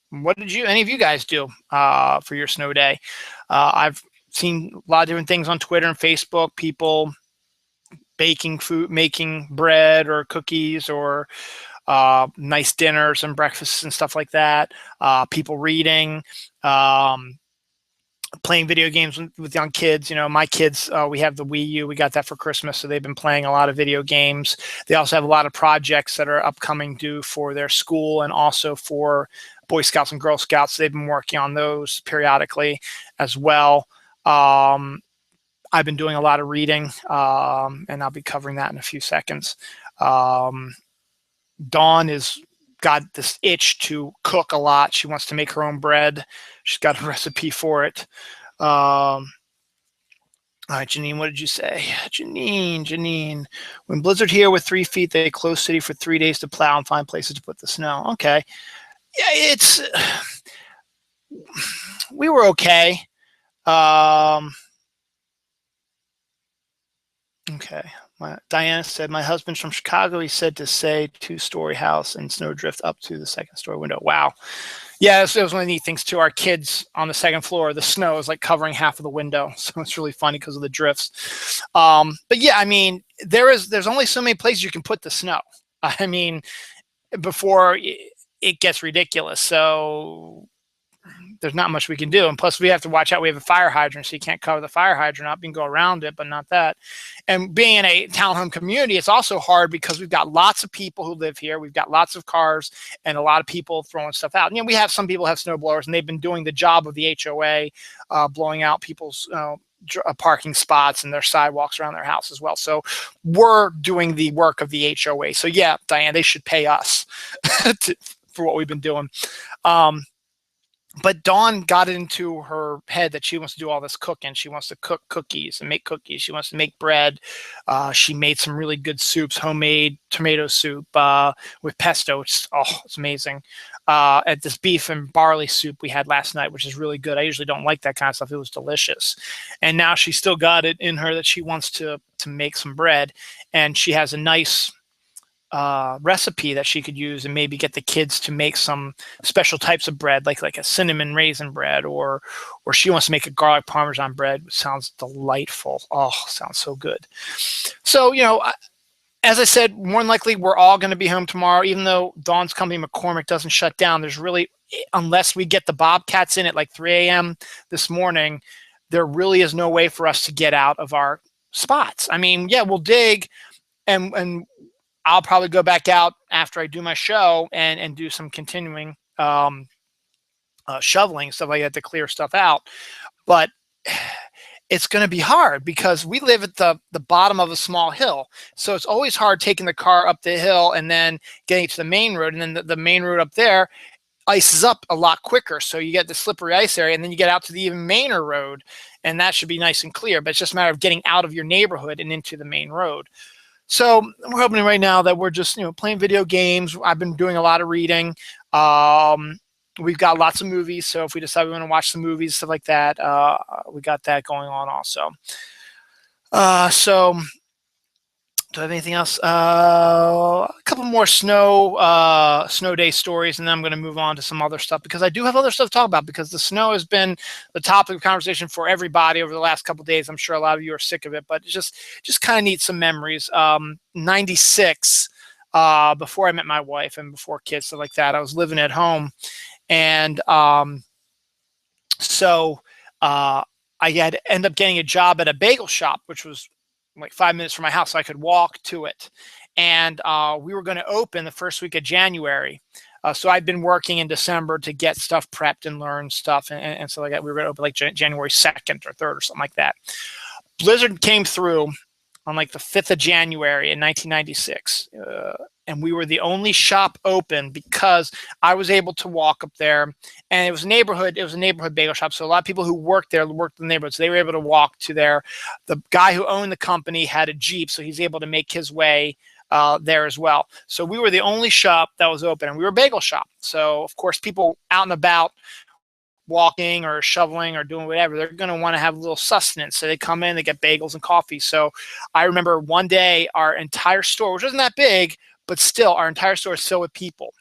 what did any of you guys do for your snow day? I've seen a lot of different things on Twitter and Facebook. People baking food, making bread or cookies or nice dinners and breakfasts and stuff like that. People reading, playing video games with young kids. You know, my kids, we have the Wii U. We got that for Christmas, so they've been playing a lot of video games. They also have a lot of projects that are upcoming due for their school and also for Boy Scouts and Girl Scouts. They've been working on those periodically as well. I've been doing a lot of reading, and I'll be covering that in a few seconds. Dawn is got this itch to cook a lot. She wants to make her own bread. She's got a recipe for it. All right, Janine, what did you say? Janine. When blizzard here with 3 feet, they close city for 3 days to plow and find places to put the snow. Okay. Yeah, we were okay. Okay. Diana said, my husband's from Chicago. He said to say 2-story house and snowdrift up to the 2nd story window. Wow. Yeah, it was one of the neat things too. Our kids on the 2nd floor, the snow is like covering half of the window. So it's really funny because of the drifts. But yeah, I mean, there's only so many places you can put the snow. I mean, before it gets ridiculous. So there's not much we can do. And plus we have to watch out. We have a fire hydrant, so you can't cover the fire hydrant up. You can go around it, but not that. And being in a townhome community, it's also hard because we've got lots of people who live here. We've got lots of cars and a lot of people throwing stuff out. And, you know, we have some people have snow blowers, and they've been doing the job of the HOA, blowing out people's parking spots and their sidewalks around their house as well. So we're doing the work of the HOA. So yeah, Diane, they should pay us for what we've been doing. But Dawn got it into her head that she wants to do all this cooking. She wants to cook cookies and make cookies. She wants to make bread. She made some really good soups, homemade tomato soup with pesto. It's amazing. At this beef and barley soup we had last night, which is really good. I usually don't like that kind of stuff. It was delicious. And now she's still got it in her that she wants to make some bread. And she has a nice recipe that she could use and maybe get the kids to make some special types of bread, like a cinnamon raisin bread, or she wants to make a garlic parmesan bread, which sounds delightful. Oh, sounds so good. So, you know, as I said, more than likely we're all going to be home tomorrow, even though Dawn's company McCormick doesn't shut down. There's really, unless we get the Bobcats in at like 3 a.m. this morning, there really is no way for us to get out of our spots. I mean, yeah, we'll dig and I'll probably go back out after I do my show and do some continuing shoveling, stuff like that, to clear stuff out. But it's going to be hard because we live at the bottom of a small hill. So it's always hard taking the car up the hill and then getting to the main road. And then the main road up there ices up a lot quicker. So you get the slippery ice area, and then you get out to the even mainer road, and that should be nice and clear. But it's just a matter of getting out of your neighborhood and into the main road. So we're hoping right now that we're just, you know, playing video games. I've been doing a lot of reading. We've got lots of movies. So if we decide we want to watch some movies, stuff like that, we got that going on also. So do I have anything else? A couple more snow day stories, and then I'm going to move on to some other stuff because I do have other stuff to talk about because the snow has been the topic of conversation for everybody over the last couple of days. I'm sure a lot of you are sick of it, but just kind of need some memories. 96, before I met my wife and before kids, stuff like that, I was living at home, and so I had to end up getting a job at a bagel shop, which was like 5 minutes from my house, so I could walk to it. And we were going to open the first week of January. So I'd been working in December to get stuff prepped and learn stuff and stuff like that. We were going to open like January 2nd or 3rd or something like that. Blizzard came through on like the 5th of January in 1996. And we were the only shop open because I was able to walk up there, and it was a neighborhood bagel shop. So a lot of people who worked there worked in the neighborhood. So they were able to walk to there. The guy who owned the company had a Jeep, so he's able to make his way there as well. So we were the only shop that was open, and we were a bagel shop. So of course, people out and about walking or shoveling or doing whatever, they're going to want to have a little sustenance. So they come in, they get bagels and coffee. So I remember one day our entire store, which wasn't that big, but still our entire store was filled with people.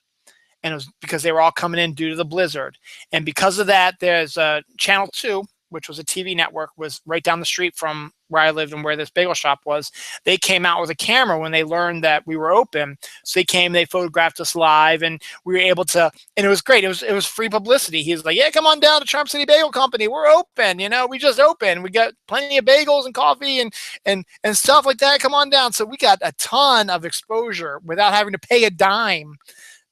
And it was because they were all coming in due to the blizzard. And because of that, there's Channel 2 which was a TV network, was right down the street from where I lived and where this bagel shop was. They came out with a camera when they learned that we were open. So they came, they photographed us live, and we were able to, and it was great. It was free publicity. He was like, yeah, come on down to Charm City Bagel Company. We're open. We just opened. We got plenty of bagels and coffee and stuff like that. Come on down. So we got a ton of exposure without having to pay a dime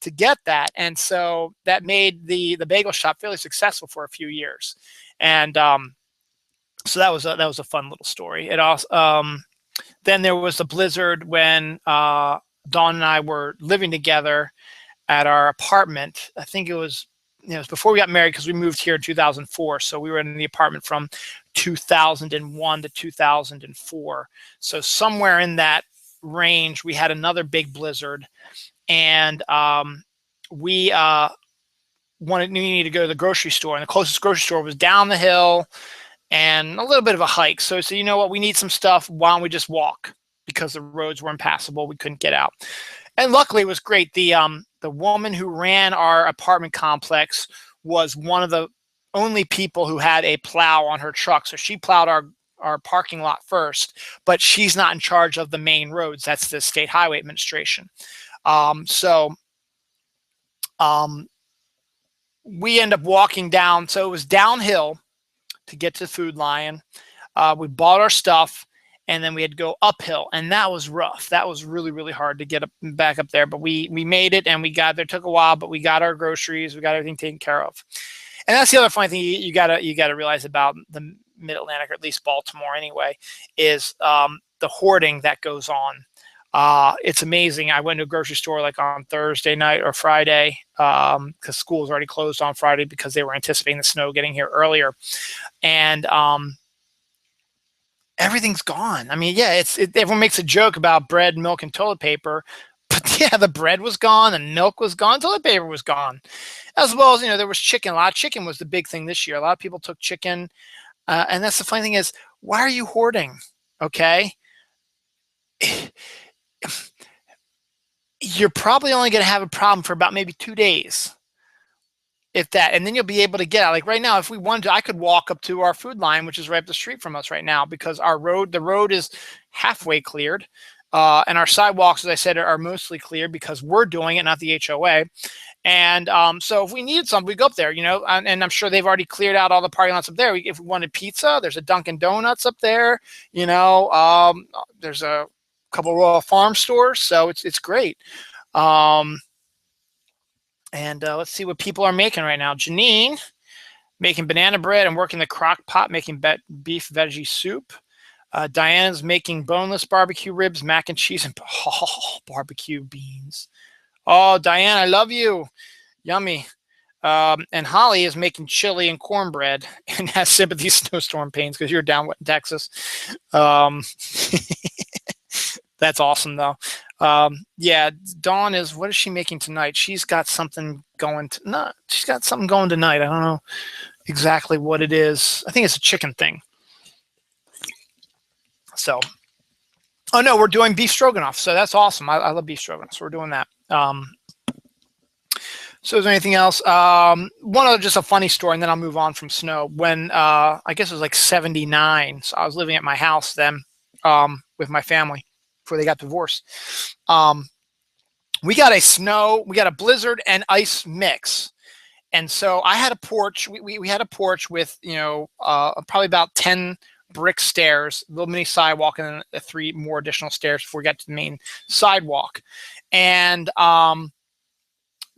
to get that. And so that made the bagel shop fairly successful for a few years. And so that was a fun little story. It also then there was the blizzard when Dawn and I were living together at our apartment. I think it was before we got married, because we moved here in 2004. So we were in the apartment from 2001 to 2004. So somewhere in that range, we had another big blizzard, and we needed to go to the grocery store, and the closest grocery store was down the hill and a little bit of a hike. So I said, you know what, we need some stuff. Why don't we just walk? Because the roads were impassable. We couldn't get out. And luckily it was great. The woman who ran our apartment complex was one of the only people who had a plow on her truck. So she plowed our parking lot first, but she's not in charge of the main roads. That's the State Highway Administration. We end up walking down. So it was downhill to get to Food Lion. We bought our stuff, and then we had to go uphill, and that was rough. That was really, really hard to get back up there, but we made it, and we got there. It took a while, but we got our groceries. We got everything taken care of. And that's the other funny thing you gotta realize about the Mid-Atlantic, or at least Baltimore anyway, is the hoarding that goes on. It's amazing. I went to a grocery store like on Thursday night or Friday, because school was already closed on Friday because they were anticipating the snow getting here earlier. And everything's gone. I mean, yeah, everyone makes a joke about bread, milk, and toilet paper, but yeah, the bread was gone, and milk was gone, toilet paper was gone, as well as there was chicken. A lot of chicken was the big thing this year. A lot of people took chicken, and that's the funny thing is, why are you hoarding? Okay. You're probably only going to have a problem for about maybe 2 days, if that, and then you'll be able to get out. Like right now, if we wanted to, I could walk up to our Food Lion, which is right up the street from us right now, because the road is halfway cleared, and our sidewalks, as I said, are mostly cleared because we're doing it, not the HOA. And so if we needed something, we go up there, and I'm sure they've already cleared out all the parking lots up there. If we wanted pizza, there's a Dunkin' Donuts up there. There's a couple of Royal Farm stores, so it's great. And let's see what people are making right now. Janine making banana bread and working the crock pot, making beef veggie soup. Diana's making boneless barbecue ribs, mac and cheese, and barbecue beans. Oh, Diane, I love you. Yummy. And Holly is making chili and cornbread and has sympathy snowstorm pains because you're down in Texas. That's awesome, though. Yeah, Dawn what is she making tonight? She's got something going. She's got something going tonight. I don't know exactly what it is. I think it's a chicken thing. So, oh no, we're doing beef stroganoff. So that's awesome. I love beef stroganoff. So we're doing that. So is there anything else? One other, just a funny story, and then I'll move on from snow. When I guess it was like 79. So I was living at my house then with my family before they got divorced. We got a blizzard and ice mix. And so I had a porch. We had a porch with, probably about 10 brick stairs, a little mini sidewalk, and then 3 more additional stairs before we got to the main sidewalk. And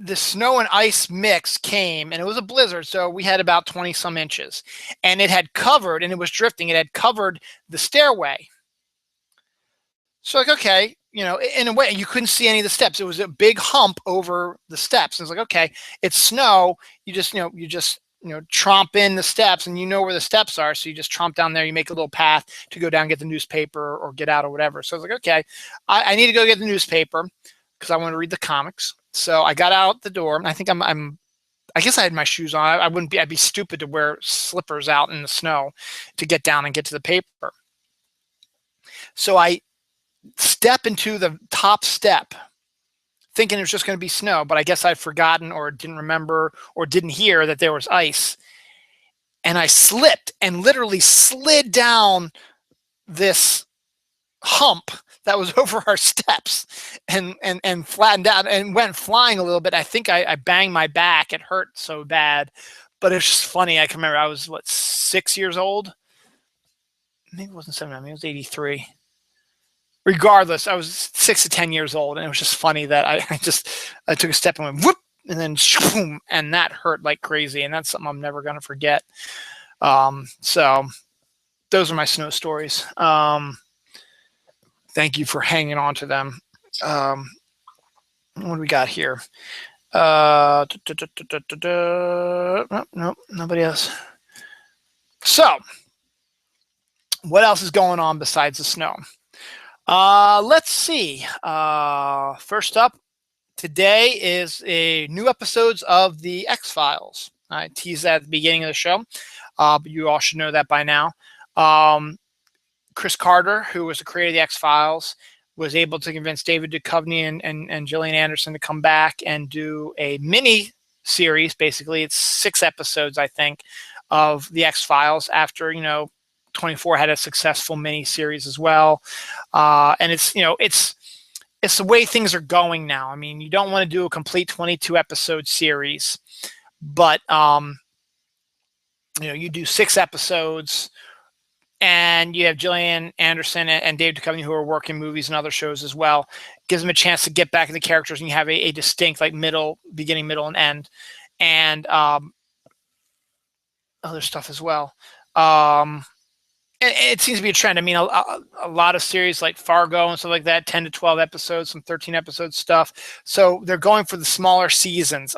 the snow and ice mix came, and it was a blizzard. So we had about 20 some inches, and it had covered, and it was drifting. It had covered the stairway. So like, okay, in a way, you couldn't see any of the steps. It was a big hump over the steps. And it's like, okay, it's snow. You just tromp in the steps, and you know where the steps are. So you just tromp down there. You make a little path to go down and get the newspaper or get out or whatever. So I was like, okay, I need to go get the newspaper because I want to read the comics. So I got out the door, and I think I guess I had my shoes on. I'd be stupid to wear slippers out in the snow to get down and get to the paper. So I step into the top step thinking it was just going to be snow, but I guess I'd forgotten or didn't remember or didn't hear that there was ice. and I slipped and literally slid down this hump that was over our steps and flattened out and went flying a little bit. I think I banged my back. It hurt so bad, but it's just funny. I can remember I was, what, 6 years old? Maybe it wasn't 7. I mean, it was 83. Regardless, I was 6 to 10 years old, and it was just funny that I took a step and went whoop, and then shoom, and that hurt like crazy, and that's something I'm never gonna forget. So those are my snow stories. Thank you for hanging on to them. What do we got here? Nope, nobody else. So, what else is going on besides the snow? Let's see. First up, today is a new episodes of the X-Files. I teased that at the beginning of the show, but you all should know that by now. Chris Carter, who was the creator of the X-Files, was able to convince David Duchovny and Gillian Anderson to come back and do a mini series. Basically, it's 6 episodes, I think, of the X-Files after, 24 had a successful mini series as well. And it's the way things are going now. I mean, you don't want to do a complete 22 episode series, but you do 6 episodes, and you have Gillian Anderson and Dave Duchovny, who are working movies and other shows as well. Gives them a chance to get back into characters, and you have a distinct, like, beginning, middle, and end, and other stuff as well. And it seems to be a trend. I mean, a lot of series like Fargo and stuff like that, 10 to 12 episodes, some 13 episode stuff. So they're going for the smaller seasons.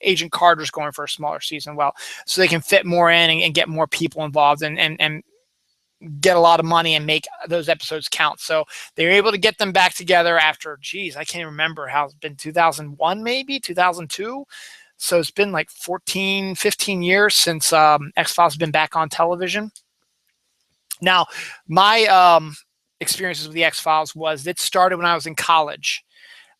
Agent Carter's going for a smaller season, so they can fit more in and get more people involved and get a lot of money and make those episodes count. So they were able to get them back together after, geez, I can't remember how it's been, 2001, maybe 2002. So it's been like 14, 15 years since X-Files has been back on television. Now, my experiences with the X-Files was, it started when I was in college,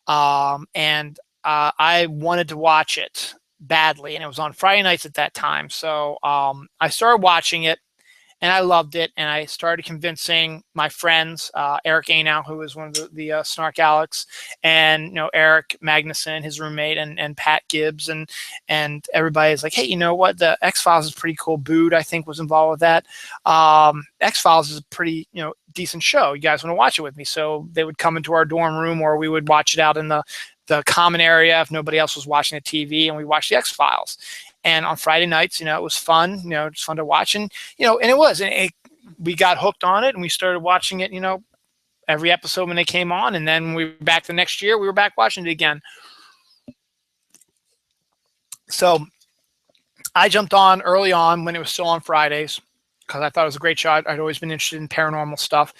and I wanted to watch it badly, and it was on Friday nights at that time. So I started watching it, and I loved it, and I started convincing my friends, Eric Anow, who was one of the Snark Alex, and Eric Magnuson, his roommate, and Pat Gibbs, and everybody's like, hey, you know what? The X-Files is pretty cool. Bood, I think, was involved with that. X-Files is a pretty decent show. You guys want to watch it with me? So they would come into our dorm room, or we would watch it out in the common area if nobody else was watching the TV, and we watched the X-Files. And on Friday nights, it was fun. It's fun to watch, and and it was, and we got hooked on it, and we started watching it, every episode when they came on, and then we were back the next year. We were back watching it again. So I jumped on early on when it was still on Fridays, because I thought it was a great show. I'd always been interested in paranormal stuff,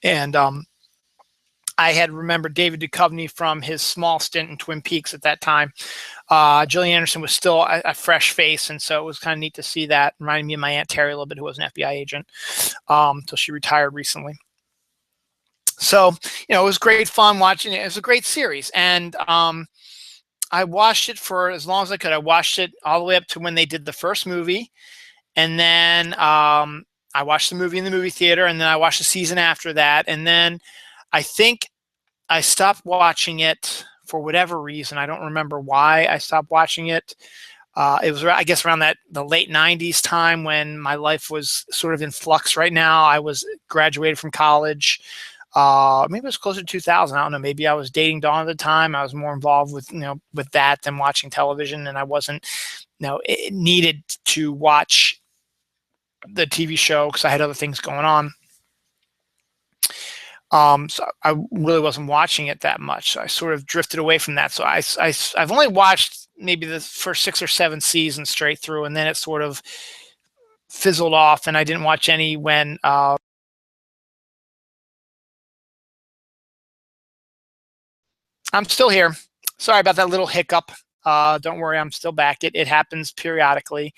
and I had remembered David Duchovny from his small stint in Twin Peaks at that time. Gillian Anderson was still a fresh face, and so it was kind of neat to see that. Reminded me of my Aunt Terry a little bit, who was an FBI agent until she retired recently. So, it was great fun watching it. It was a great series, and I watched it for as long as I could. I watched it all the way up to when they did the first movie, and then I watched the movie in the movie theater, and then I watched the season after that, and then I think I stopped watching it for whatever reason. I don't remember why I stopped watching it. It was, I guess, around the late 90s time, when my life was sort of in flux right now. I was graduated from college. Maybe it was closer to 2000. I don't know. Maybe I was dating Dawn at the time. I was more involved with, with that than watching television. And I wasn't, needed to watch the TV show because I had other things going on. So I really wasn't watching it that much. So I sort of drifted away from that. So I've only watched maybe the first 6 or 7 seasons straight through, and then it sort of fizzled off, and I didn't watch any when I'm still here. Sorry about that little hiccup. Don't worry, I'm still back. It happens periodically.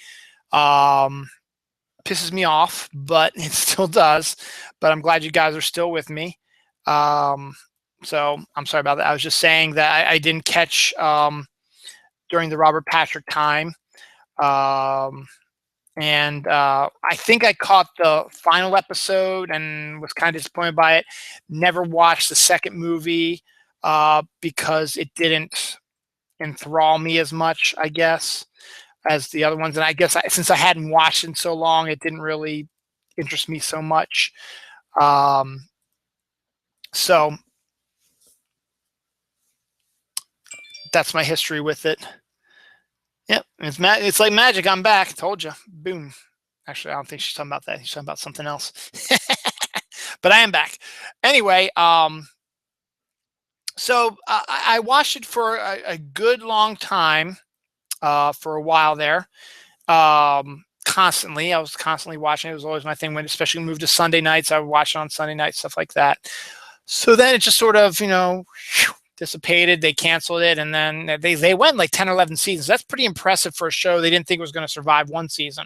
Pisses me off, but it still does. But I'm glad you guys are still with me. So I'm sorry about that. I was just saying that I didn't catch during the Robert Patrick time. And and I think I caught the final episode and was kind of disappointed by it. Never watched the second movie because it didn't enthrall me as much, I guess, as the other ones. And I guess since I hadn't watched in so long, it didn't really interest me so much. Um, so that's my history with it. Yep, it's like magic. I'm back. Told you. Boom. Actually, I don't think she's talking about that. She's talking about something else. But I am back. Anyway, so I watched it for a good long time, for a while there. Constantly, I was constantly watching. It was always my thing when, especially moved to Sunday nights. I would watch it on Sunday nights, stuff like that. So then it just sort of, dissipated. They canceled it, and then they went like 10 or 11 seasons. That's pretty impressive for a show they didn't think was going to survive one season.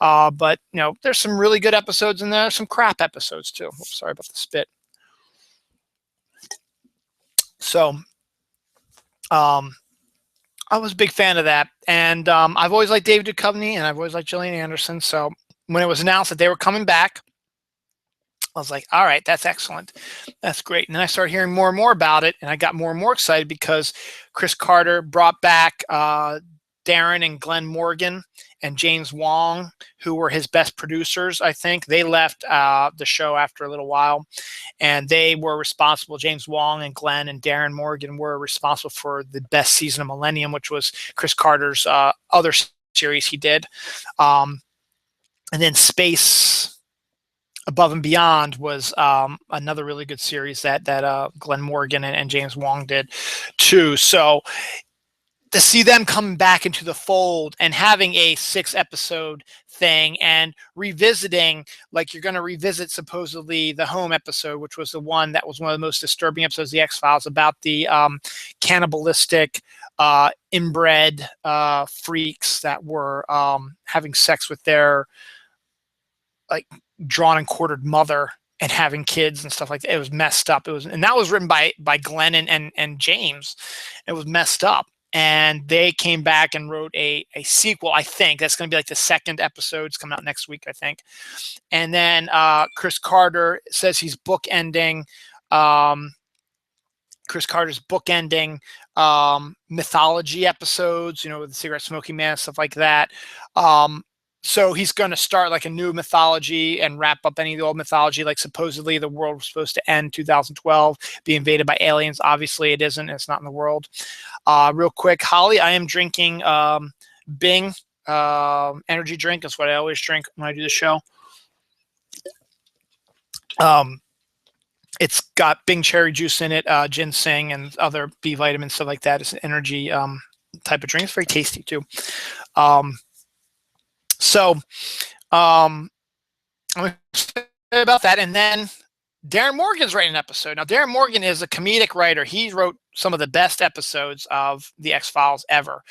But there's some really good episodes in there, some crap episodes too. Oops, sorry about the spit. So I was a big fan of that, and I've always liked David Duchovny, and I've always liked Gillian Anderson. So when it was announced that they were coming back, I was like, all right, that's excellent. That's great. And then I started hearing more and more about it, and I got more and more excited because Chris Carter brought back Darren and Glenn Morgan and James Wong, who were his best producers, I think. They left the show after a little while, and they were responsible. James Wong and Glenn and Darren Morgan were responsible for the best season of Millennium, which was Chris Carter's other series he did. And then Space Above and Beyond was another really good series that Glenn Morgan and James Wong did too. So to see them coming back into the fold and having a 6-episode thing and revisiting, like you're going to revisit supposedly the home episode, which was the one that was one of the most disturbing episodes of the X-Files, about the cannibalistic inbred freaks that were having sex with their like drawn and quartered mother and having kids and stuff like that. It was messed up. And that was written by Glenn and James. It was messed up. And they came back and wrote a sequel, I think. That's going to be like the second episode. It's coming out next week, I think. And then Chris Carter says he's bookending. Chris Carter's bookending mythology episodes, with the cigarette smoking man, stuff like that. So he's going to start like a new mythology and wrap up any of the old mythology. Like supposedly the world was supposed to end 2012, be invaded by aliens. Obviously it isn't. It's not in the world. Real quick, Holly, I am drinking Bing energy drink. That's what I always drink when I do the show. It's got Bing cherry juice in it, ginseng and other B vitamins, stuff like that. It's an energy type of drink. It's very tasty too. So I'm excited about that. And then Darren Morgan's writing an episode. Now, Darren Morgan is a comedic writer. He wrote some of the best episodes of the X-Files ever.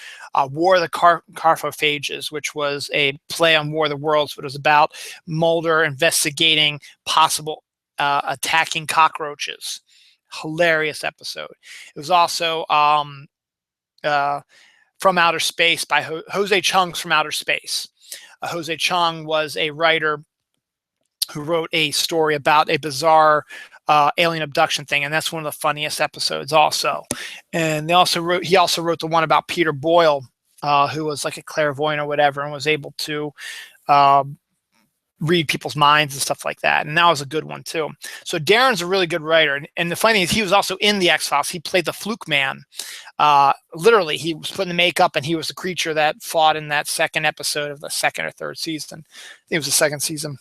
War of the Carthophages, which was a play on War of the Worlds, but it was about Mulder investigating possible attacking cockroaches. Hilarious episode. It was also From Outer Space by Jose Chung's From Outer Space. Jose Chung was a writer who wrote a story about a bizarre alien abduction thing, and that's one of the funniest episodes also. And he also wrote the one about Peter Boyle, who was like a clairvoyant or whatever, and was able to read people's minds and stuff like that. And that was a good one too. So Darren's a really good writer. And the funny thing is he was also in the X-Files. He played the Fluke Man. Literally, he was putting the makeup and he was the creature that fought in that second episode of the second or third season. It was the second season.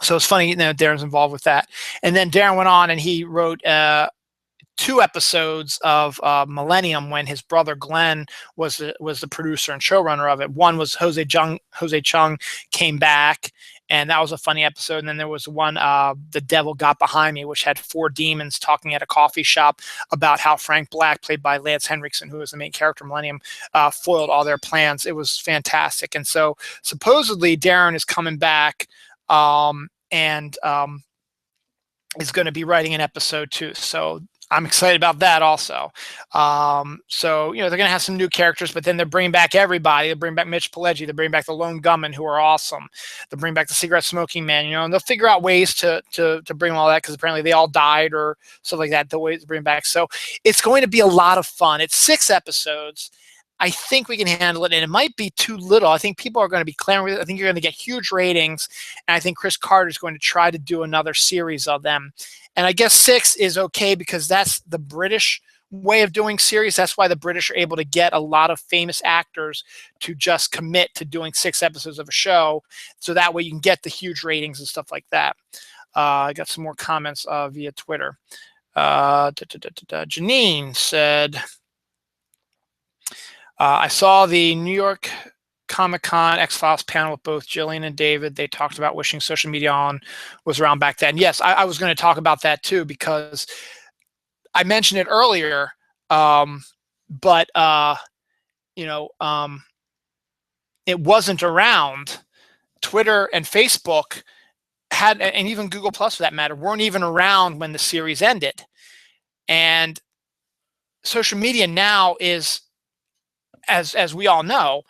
So it's funny, Darren's involved with that. And then Darren went on and he wrote 2 episodes of Millennium when his brother Glenn was the producer and showrunner of it. One was Jose Chung came back, and that was a funny episode. And then there was one, The Devil Got Behind Me, which had 4 demons talking at a coffee shop about how Frank Black, played by Lance Henriksen, who was the main character of Millennium, foiled all their plans. It was fantastic. And so supposedly Darren is coming back and is going to be writing an episode too. So I'm excited about that also. So, they're going to have some new characters, but then they're bringing back everybody. They'll bring back Mitch Pileggi. They'll bring back the Lone Gunmen, who are awesome. They'll bring back the cigarette smoking man, and they'll figure out ways to bring all that, because apparently they all died or stuff like that. The ways to bring back. So it's going to be a lot of fun. It's 6 episodes. I think we can handle it, and it might be too little. I think people are going to be clamoring. I think you're going to get huge ratings, and I think Chris Carter is going to try to do another series of them. And I guess 6 is okay because that's the British way of doing series. That's why the British are able to get a lot of famous actors to just commit to doing 6 episodes of a show, so that way you can get the huge ratings and stuff like that. I got some more comments via Twitter. Janine said, I saw the New York Comic-Con X-Files panel with both Jillian and David. They talked about wishing social media was around back then. Yes, I was going to talk about that too, because I mentioned it earlier, but it wasn't around. Twitter and Facebook and even Google Plus for that matter, weren't even around when the series ended. And social media now is, as we all know,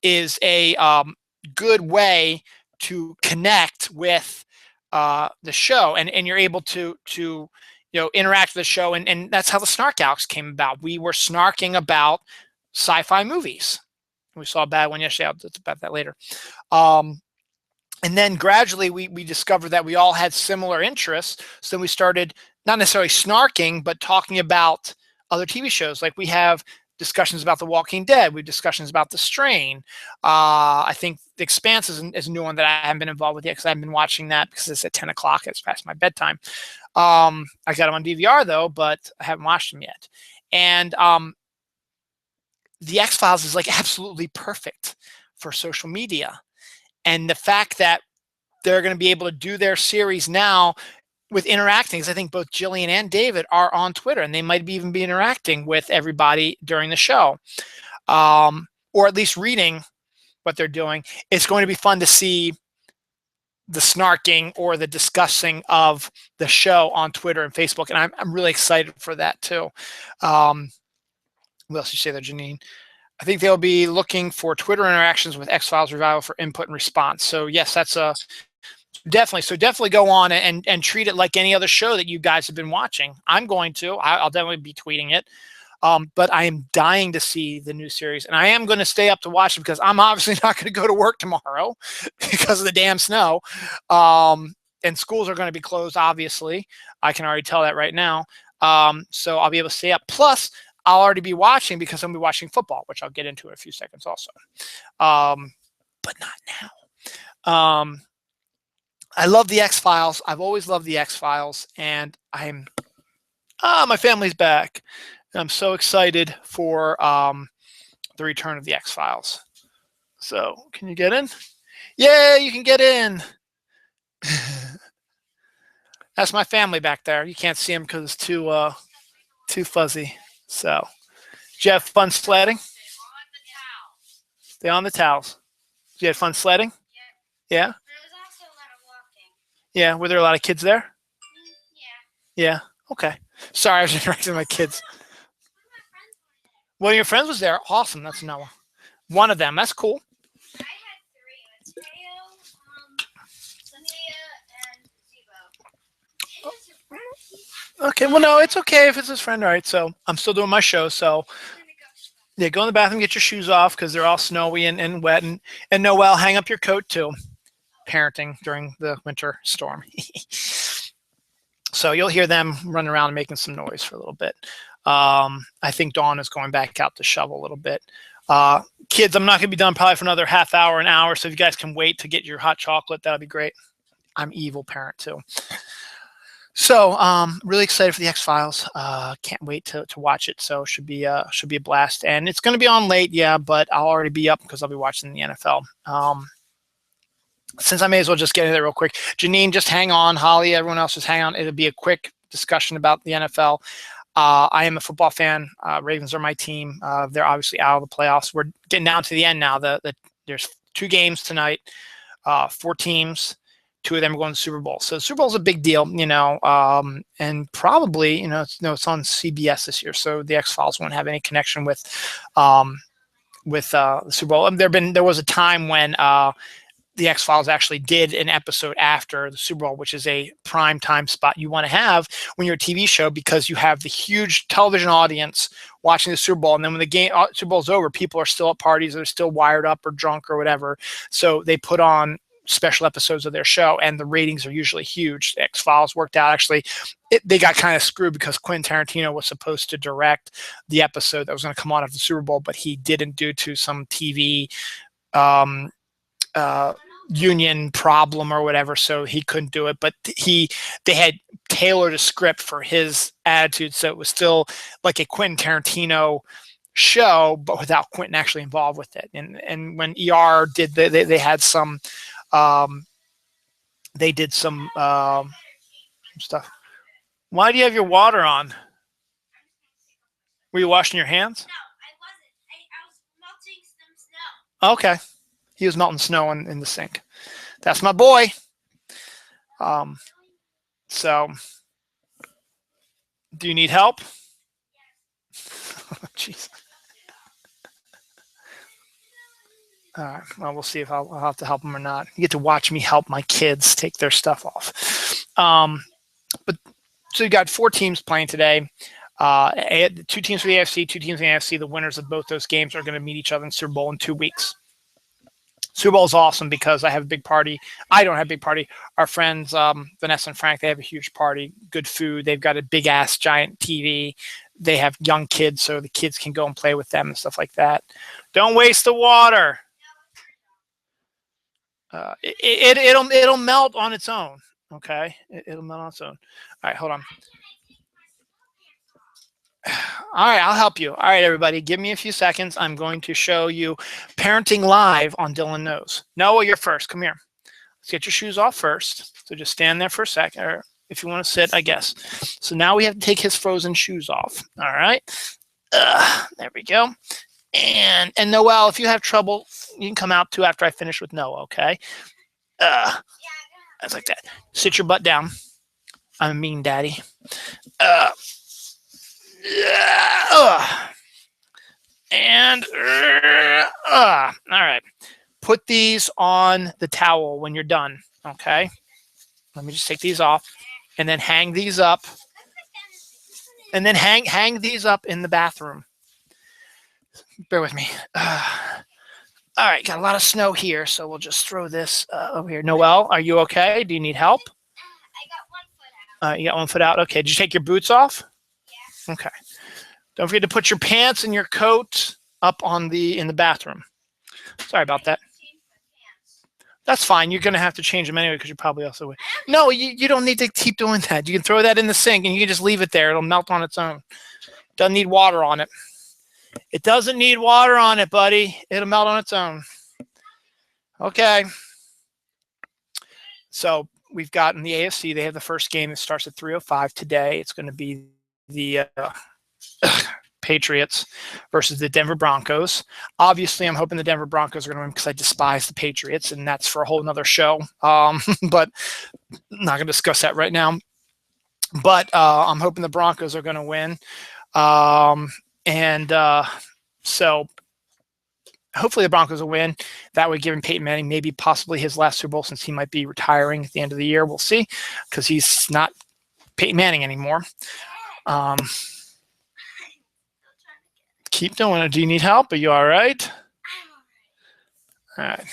is a good way to connect with the show, and you're able to interact with the show, and that's how the Snark Alex came about. We were snarking about sci-fi movies. We saw a bad one yesterday. I'll talk about that later. And then gradually we discovered that we all had similar interests. So then we started not necessarily snarking, but talking about other TV shows. Like we have discussions about The Walking Dead. We have discussions about The Strain. I think The Expanse is a new one that I haven't been involved with yet, because I haven't been watching that because it's at 10 o'clock. It's past my bedtime. I got them on DVR though, but I haven't watched them yet. And The X-Files is like absolutely perfect for social media. And the fact that they're going to be able to do their series now with interacting, because I think both Jillian and David are on Twitter, and they might even be interacting with everybody during the show, or at least reading what they're doing. It's going to be fun to see the snarking or the discussing of the show on Twitter and Facebook, and I'm really excited for that too. What else did you say there, Janine? I think they'll be looking for Twitter interactions with X-Files Revival for input and response. So yes, that's definitely. So definitely go on and treat it like any other show that you guys have been watching. I'm going to. I'll definitely be tweeting it. But I am dying to see the new series, and I am going to stay up to watch it, because I'm obviously not going to go to work tomorrow because of the damn snow. And schools are going to be closed, obviously. I can already tell that right now. So I'll be able to stay up. Plus, I'll already be watching, because I'm going to be watching football, which I'll get into in a few seconds also. But not now. I love the X-Files. I've always loved the X-Files, and my family's back. And I'm so excited for the return of the X-Files. So, can you get in? Yeah, you can get in. That's my family back there. You can't see them because it's too fuzzy. So, did you have fun sledding? Stay on the towels. Did you have fun sledding? Yeah. There was also a lot of walking. Yeah. Were there a lot of kids there? Yeah. Yeah. Okay. Sorry, I was interacting with my kids. One of your friends was there. Awesome. That's Noah. One of them. That's cool. I had 3. Mateo, Linnea, and Zibo. Okay. Well, no, it's okay if it's his friend. All right. So I'm still doing my show. So yeah, go in the bathroom, get your shoes off, because they're all snowy and wet. And Noel, hang up your coat too. Parenting during the winter storm. So you'll hear them running around and making some noise for a little bit. I think Dawn is going back out to shovel a little bit. Kids, I'm not going to be done probably for another half hour, an hour. So if you guys can wait to get your hot chocolate, that'll be great. I'm evil parent too. So really excited for the X-Files. Can't wait to watch it. So should be a blast. And it's going to be on late, yeah, but I'll already be up because I'll be watching the NFL. Since I may as well just get into there real quick. Janine, just hang on. Holly, everyone else, just hang on. It'll be a quick discussion about the NFL. I am a football fan. Ravens are my team. They're obviously out of the playoffs. We're getting down to the end now. There's 2 games tonight, 4 teams, two of them are going to the Super Bowl. So the Super Bowl is a big deal, and probably, it's on CBS this year. So the X-Files won't have any connection with the Super Bowl. And there was a time when the X-Files actually did an episode after the Super Bowl, which is a prime time spot you want to have when you're a TV show, because you have the huge television audience watching the Super Bowl. And then when the Super Bowl's over, people are still at parties, they're still wired up or drunk or whatever. So they put on special episodes of their show, and the ratings are usually huge. The X-Files worked out. Actually, they got kind of screwed because Quentin Tarantino was supposed to direct the episode that was going to come on after the Super Bowl, but he didn't due to some TV union problem or whatever, so he couldn't do it. But they had tailored a script for his attitude, so it was still like a Quentin Tarantino show, but without Quentin actually involved with it. And when ER did, they had some, they did some stuff. Why do you have your water on? Were you washing your hands? No, I wasn't. I was melting some snow. Okay. He was melting snow in the sink. That's my boy. So, do you need help? Jeez. All right. Well, we'll see if I'll have to help him or not. You get to watch me help my kids take their stuff off. But so you got 4 teams playing today. 2 teams for the AFC, 2 teams in the AFC. The winners of both those games are going to meet each other in Super Bowl in 2 weeks. Super Bowl is awesome because I have a big party. I don't have a big party. Our friends, Vanessa and Frank, they have a huge party, good food. They've got a big ass giant TV. They have young kids, so the kids can go and play with them and stuff like that. Don't waste the water. It'll melt on its own. Okay, it'll melt on its own. All right, hold on. All right, I'll help you. All right, everybody, give me a few seconds. I'm going to show you parenting live on Dylan Knows. Noah, you're first. Come here. Let's get your shoes off first. So just stand there for a second, or if you want to sit, I guess. So now we have to take his frozen shoes off. All right. There we go. And Noel, if you have trouble, you can come out too after I finish with Noah, okay? That's like that. Sit your butt down. I'm a mean daddy. And all right, put these on the towel when you're done. Okay, let me just take these off and then hang these up, and then hang these up in the bathroom. Bear with me. All right, got a lot of snow here, so we'll just throw this over here. Noel, are you okay? Do you need help? I got 1 foot out. You got 1 foot out. Okay, did you take your boots off? Yeah. Okay. Don't forget to put your pants and your coat up in the bathroom. Sorry about that. That's fine. You're going to have to change them anyway because you're probably also... No, you don't need to keep doing that. You can throw that in the sink and you can just leave it there. It'll melt on its own. Doesn't need water on it. It doesn't need water on it, buddy. It'll melt on its own. Okay. So we've got in the AFC, they have the first game that starts at 3:05 today. It's going to be the Patriots versus the Denver Broncos. Obviously, I'm hoping the Denver Broncos are going to win because I despise the Patriots, and that's for a whole nother show. But I'm not going to discuss that right now. But I'm hoping the Broncos are going to win. So hopefully the Broncos will win. That would give him Peyton Manning maybe possibly his last Super Bowl, since he might be retiring at the end of the year. We'll see, because he's not Peyton Manning anymore. Keep doing it. Do you need help? Are you all right? All right.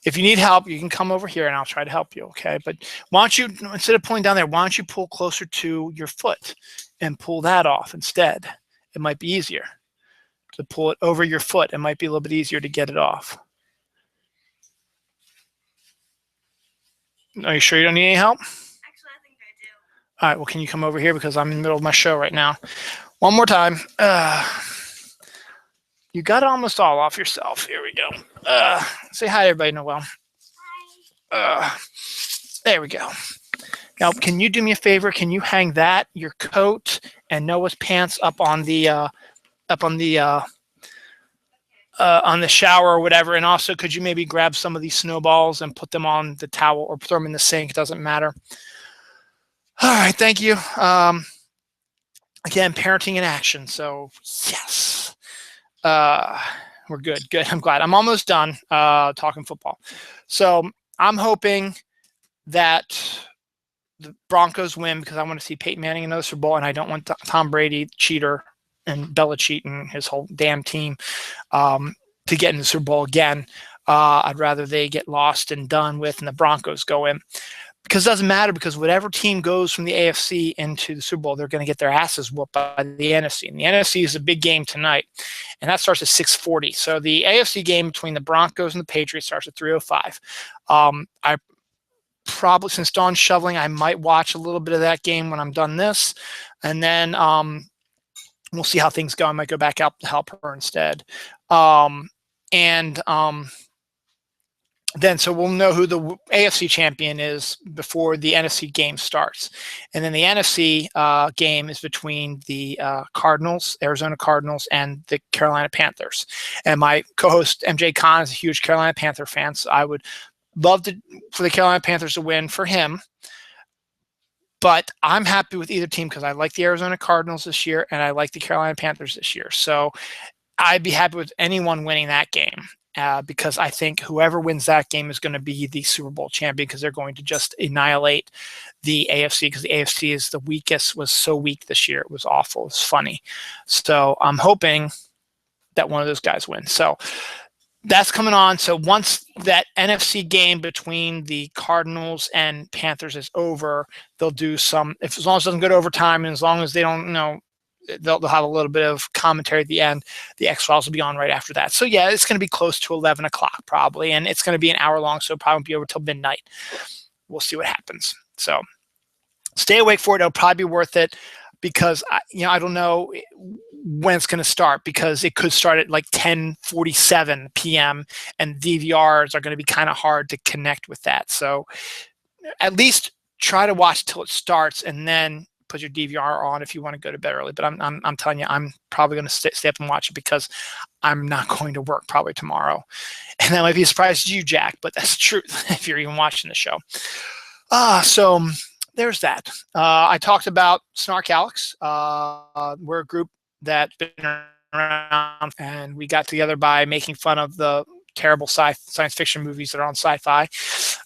If you need help, you can come over here and I'll try to help you, okay? But why don't you, instead of pulling down there, why don't you pull closer to your foot and pull that off instead? It might be easier to pull it over your foot. It might be a little bit easier to get it off. Are you sure you don't need any help? Actually, I think I do. All right, well, can you come over here because I'm in the middle of my show right now. One more time. You got it almost all off yourself. Here we go. Say hi to everybody, Noel. Hi. There we go. Now, can you do me a favor? Can you hang that, your coat, and Noah's pants up on the on the shower or whatever. And also, could you maybe grab some of these snowballs and put them on the towel or throw them in the sink? It doesn't matter. All right, thank you. Again, parenting in action. So yes, we're good. Good. I'm glad. I'm almost done talking football. So I'm hoping that the Broncos win because I want to see Peyton Manning in another Super Bowl, and I don't want Tom Brady, cheater, and Belichick and his whole damn team to get in the Super Bowl again. I'd rather they get lost and done with, and the Broncos go in. Because it doesn't matter, because whatever team goes from the AFC into the Super Bowl, they're going to get their asses whooped by the NFC. And the NFC is a big game tonight, and that starts at 6:40. So the AFC game between the Broncos and the Patriots starts at 3:05. I probably, since Dawn's shoveling, I might watch a little bit of that game when I'm done this, and then we'll see how things go. I might go back out to help her instead. Then so we'll know who the AFC champion is before the NFC game starts. And then the NFC game is between the Arizona Cardinals, and the Carolina Panthers. And my co-host MJ Khan is a huge Carolina Panther fan, so I would love for the Carolina Panthers to win for him. But I'm happy with either team because I like the Arizona Cardinals this year and I like the Carolina Panthers this year. So I'd be happy with anyone winning that game. Because I think whoever wins that game is going to be the Super Bowl champion, because they're going to just annihilate the AFC, because the AFC is the weakest, was so weak this year. It was awful. It was funny. So I'm hoping that one of those guys wins. So that's coming on. So once that NFC game between the Cardinals and Panthers is over, they'll do some, as long as it doesn't go to overtime, and as long as they don't, they'll have a little bit of commentary at the end. The X-Files will be on right after that. So yeah, it's going to be close to 11 o'clock probably, and it's going to be an hour long, so probably won't be over till midnight. We'll see what happens. So stay awake for it. It'll probably be worth it, because I don't know when it's going to start, because it could start at like 10:47 p.m. and DVRs are going to be kind of hard to connect with that. So at least try to watch till it starts, and then put your DVR on if you want to go to bed early. But I'm telling you, I'm probably going to stay up and watch it, because I'm not going to work probably tomorrow. And that might be a surprise to you, Jack, but that's the truth if you're even watching the show. So there's that. I talked about Snark Alex. We're a group that's been around, and we got together by making fun of the terrible science fiction movies that are on sci-fi.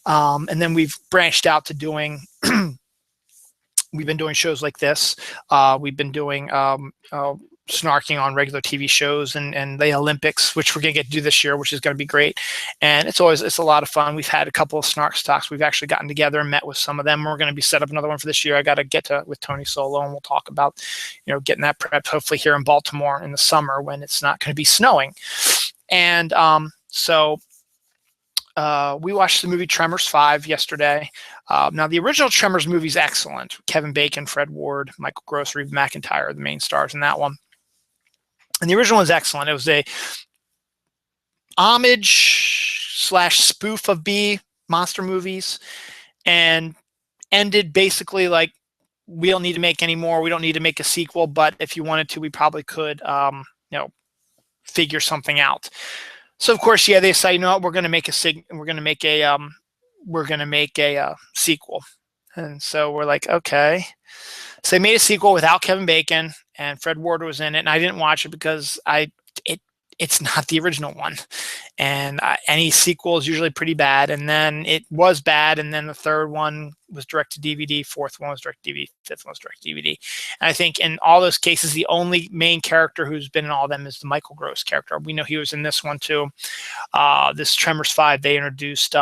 And then we've branched out to doing we've been doing shows like this. We've been doing snarking on regular TV shows and the Olympics, which we're going to get to do this year, which is going to be great. And it's a lot of fun. We've had a couple of snark talks. We've actually gotten together and met with some of them. We're going to be set up another one for this year. I got to get with Tony Solo, and we'll talk about, getting that prepped hopefully here in Baltimore in the summer when it's not going to be snowing. And we watched the movie Tremors 5 yesterday. Now, the original Tremors movie is excellent. Kevin Bacon, Fred Ward, Michael Gross, Reeve McIntyre are the main stars in that one. And the original was excellent. It was a homage/spoof of B monster movies, and ended basically like, we don't need to make any more. We don't need to make a sequel, but if you wanted to, we probably could, figure something out. So of course, yeah, they say, we're going to make a sequel. And so we're like, okay. So they made a sequel without Kevin Bacon, and Fred Ward was in it, and I didn't watch it because it's not the original one. And any sequel is usually pretty bad. And then it was bad, and then the third one was direct to DVD, fourth one was direct to DVD, fifth one was direct to DVD. And I think in all those cases, the only main character who's been in all of them is the Michael Gross character. We know he was in this one too. This Tremors 5, they introduced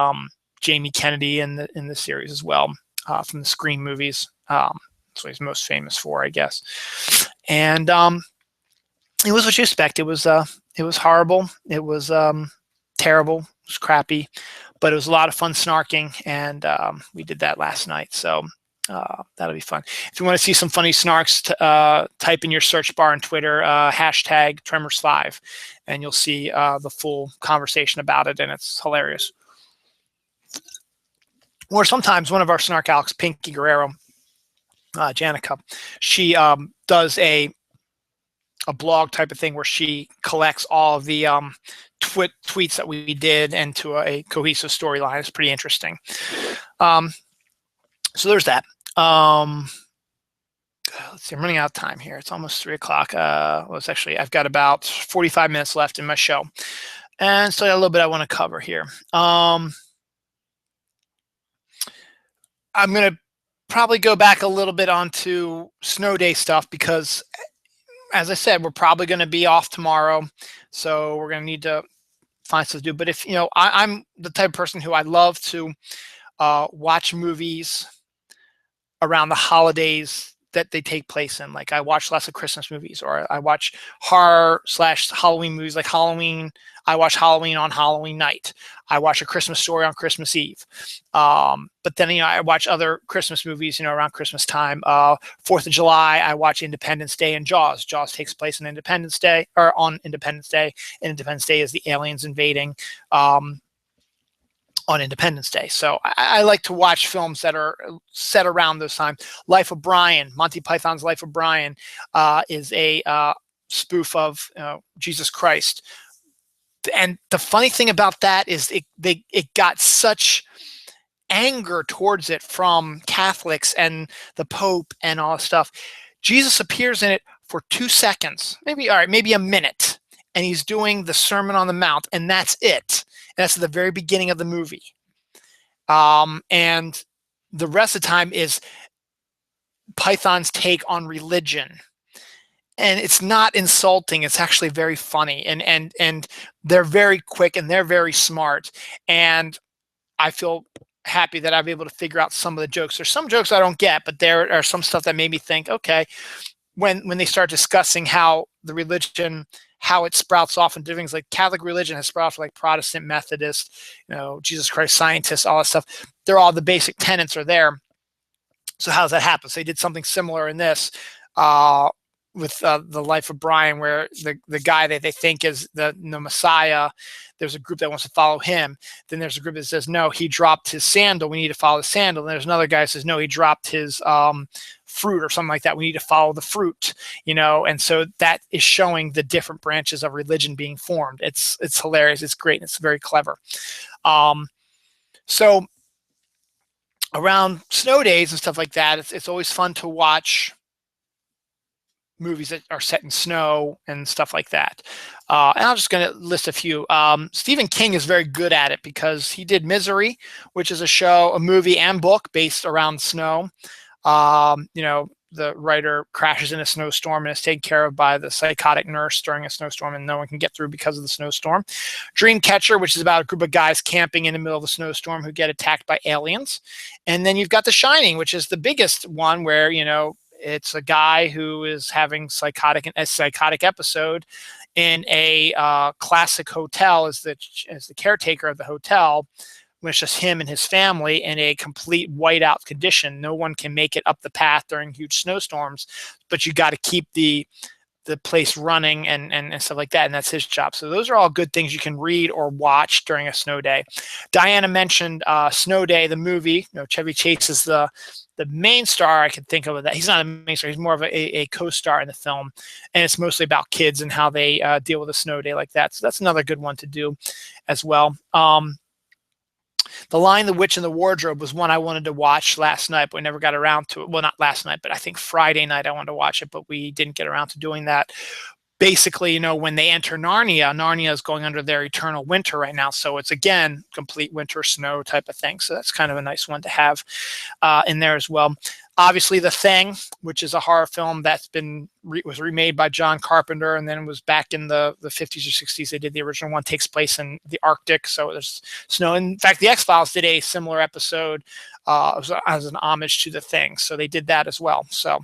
Jamie Kennedy in the series as well, from the Scream movies. That's what he's most famous for, I guess. And it was what you expect. It was horrible. It was terrible. It was crappy, but it was a lot of fun snarking, and we did that last night. So that'll be fun. If you want to see some funny snarks, type in your search bar on Twitter, hashtag Tremors5, and you'll see the full conversation about it, and it's hilarious. Or sometimes one of our snark Alex, Pinky Guerrero, Janica, she does a a blog type of thing where she collects all of the tweets that we did into a cohesive storyline. It's pretty interesting. So there's that. Let's see, I'm running out of time here. It's almost 3 o'clock. Well, it's actually, I've got about 45 minutes left in my show. And so I got a little bit I want to cover here. I'm going to probably go back a little bit onto snow day stuff because, as I said, we're probably going to be off tomorrow. So we're going to need to find stuff to do. But if, I'm the type of person who I love to watch movies around the holidays that they take place in. Like I watch lots of Christmas movies, or I watch horror/Halloween movies like Halloween. I watch Halloween on Halloween night. I watch A Christmas Story on Christmas Eve. But then, I watch other Christmas movies, around Christmas time. 4th of July, I watch Independence Day and Jaws. Jaws takes place on Independence Day, or on Independence Day. And Independence Day is the aliens invading on Independence Day. So I like to watch films that are set around those times. Life of Brian, Monty Python's Life of Brian, is a spoof of Jesus Christ. And the funny thing about that is it got such anger towards it from Catholics and the Pope and all this stuff. Jesus appears in it for 2 seconds, maybe a minute, and he's doing the Sermon on the Mount, and that's it. And that's at the very beginning of the movie. And the rest of the time is Python's take on religion. And it's not insulting. It's actually very funny. And they're very quick and they're very smart. And I feel happy that I've been able to figure out some of the jokes. There's some jokes I don't get, but there are some stuff that made me think, okay, when they start discussing how the religion, how it sprouts off into things like Catholic religion has sprouted off like Protestant, Methodist, Jesus Christ scientists, all that stuff. They're all the basic tenets are there. So how does that happen? So they did something similar in this with the Life of Brian, where the guy that they think is the Messiah, there's a group that wants to follow him. Then there's a group that says, no, he dropped his sandal. We need to follow the sandal. And there's another guy that says, no, he dropped his fruit or something like that. We need to follow the fruit, and so that is showing the different branches of religion being formed. It's hilarious. It's great. It's very clever. So around snow days and stuff like that, it's always fun to watch movies that are set in snow and stuff like that. And I'm just going to list a few. Stephen King is very good at it because he did Misery, which is a movie and book based around snow. The writer crashes in a snowstorm and is taken care of by the psychotic nurse during a snowstorm, and no one can get through because of the snowstorm. Dreamcatcher, which is about a group of guys camping in the middle of a snowstorm who get attacked by aliens. And then you've got The Shining, which is the biggest one, where, it's a guy who is having a psychotic episode in a classic hotel as the caretaker of the hotel, when it's just him and his family in a complete whiteout condition. No one can make it up the path during huge snowstorms, but you got to keep the place running and stuff like that, and that's his job. So those are all good things you can read or watch during a snow day. Diana mentioned Snow Day, the movie. Chevy Chase is the main star I can think of that. He's not a main star. He's more of a co-star in the film, and it's mostly about kids and how they deal with a snow day like that. So that's another good one to do as well. The Lion, the Witch, and the Wardrobe was one I wanted to watch last night, but we never got around to it. Well, not last night, but I think Friday night I wanted to watch it, but we didn't get around to doing that. Basically, when they enter Narnia is going under their eternal winter right now. So it's, again, complete winter snow type of thing. So that's kind of a nice one to have in there as well. Obviously, The Thing, which is a horror film that's was remade by John Carpenter, and then was back in the 50s or 60s. They did the original one, takes place in the Arctic, so there's snow. In fact, the X-Files did a similar episode as an homage to The Thing, so they did that as well. So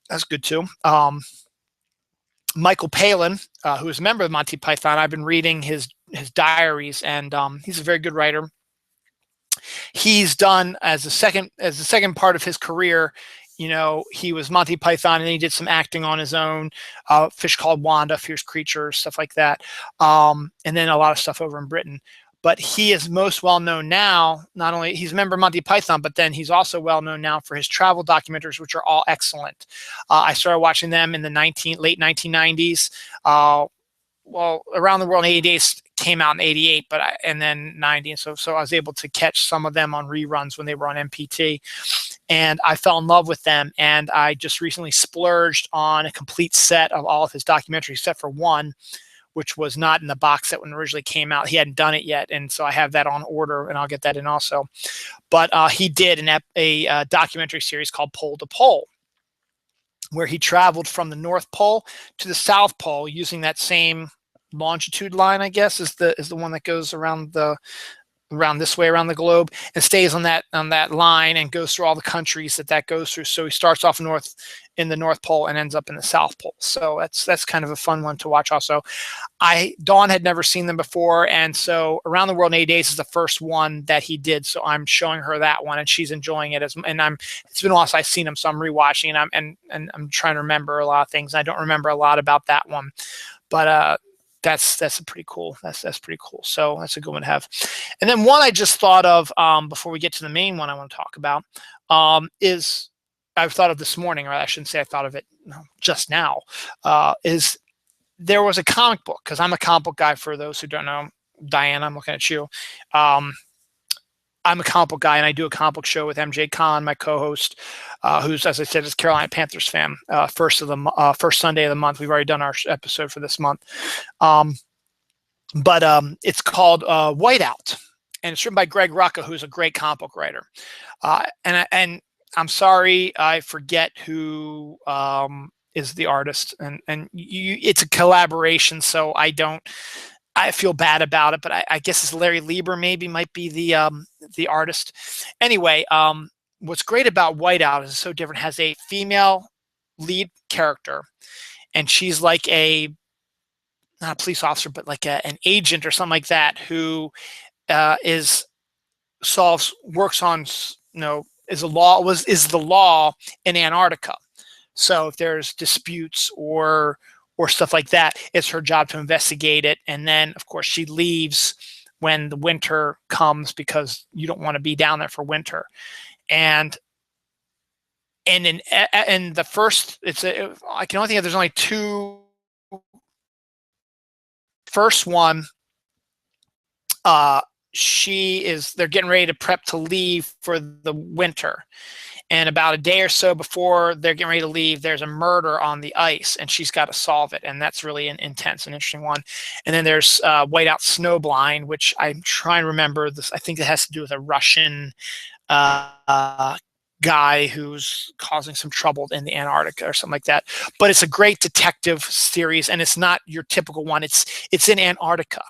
that's good too. Michael Palin, who is a member of Monty Python, I've been reading his diaries, and he's a very good writer. He's done as the second part of his career. He was Monty Python, and then he did some acting on his own. Fish Called Wanda, Fierce Creatures, stuff like that, and then a lot of stuff over in Britain. but he is most well known now. Not only he's a member of Monty Python, but then he's also well known now for his travel documentaries, which are all excellent. I started watching them in the late 1990s. Well, Around the World in 80 Days came out in 88, and then 90. And so I was able to catch some of them on reruns when they were on MPT. And I fell in love with them. And I just recently splurged on a complete set of all of his documentaries, except for one, which was not in the box set when it originally came out. He hadn't done it yet. And so I have that on order, and I'll get that in also. But he did a documentary series called Pole to Pole, where he traveled from the North Pole to the South Pole using that same longitude line, I guess, is the one that goes around this way around the globe, and stays on that line and goes through all the countries that goes through. So he starts off in the North Pole and ends up in the South Pole. So that's kind of a fun one to watch also. Dawn had never seen them before, and so Around the World in 80 Days is the first one that he did. So I'm showing her that one, and she's enjoying it. It's been a while since I've seen them, so I'm rewatching, and I'm trying to remember a lot of things. I don't remember a lot about that one, but that's a pretty cool. That's pretty cool. So that's a good one to have. And then one I just thought of before we get to the main one I want to talk about is I've thought of this morning, or I shouldn't say I thought of it just now. Is there was a comic book, because I'm a comic book guy. For those who don't know, Diana, I'm looking at you. I'm a comic book guy, and I do a comic book show with MJ Khan, my co-host, who's, as I said, is a Carolina Panthers fan. First Sunday of the month. We've already done our episode for this month, but it's called Whiteout, and it's written by Greg Rucka, who's a great comic book writer. And I'm sorry, I forget who is the artist, and it's a collaboration, so I feel bad about it, but I guess it's Larry Lieber might be the artist. Anyway, what's great about Whiteout is it's so different. It has a female lead character, and she's like not a police officer, but like an agent or something like that, who works on, is the law in Antarctica. So if there's disputes or stuff like that, it's her job to investigate it. And then, of course, she leaves when the winter comes, because you don't want to be down there for winter. And in the first, I can only think of there's only two. First one, they're getting ready to prep to leave for the winter. And about a day or so before they're getting ready to leave, there's a murder on the ice, and she's got to solve it. And that's really an intense and interesting one. And then there's Whiteout Snowblind, which I'm trying to remember. I think it has to do with a Russian guy who's causing some trouble in the Antarctica or something like that. But it's a great detective series, and it's not your typical one. It's in Antarctica,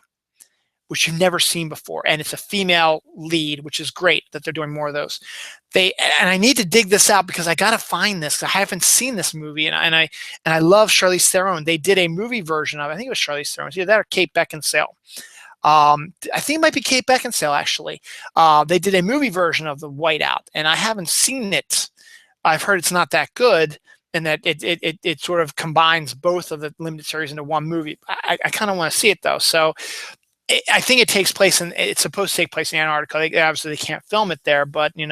which you've never seen before, and it's a female lead, which is great that they're doing more of those. And I need to dig this out, because I got to find this. I haven't seen this movie, and I love Charlize Theron. They did a movie version of it. I think it was Charlize Theron. It's either that or Kate Beckinsale. I think it might be Kate Beckinsale, actually. They did a movie version of the Whiteout, and I haven't seen it. I've heard it's not that good, and that it sort of combines both of the limited series into one movie. I kind of want to see it, though. So I think it's supposed to take place in Antarctica. Obviously, they can't film it there, but it'd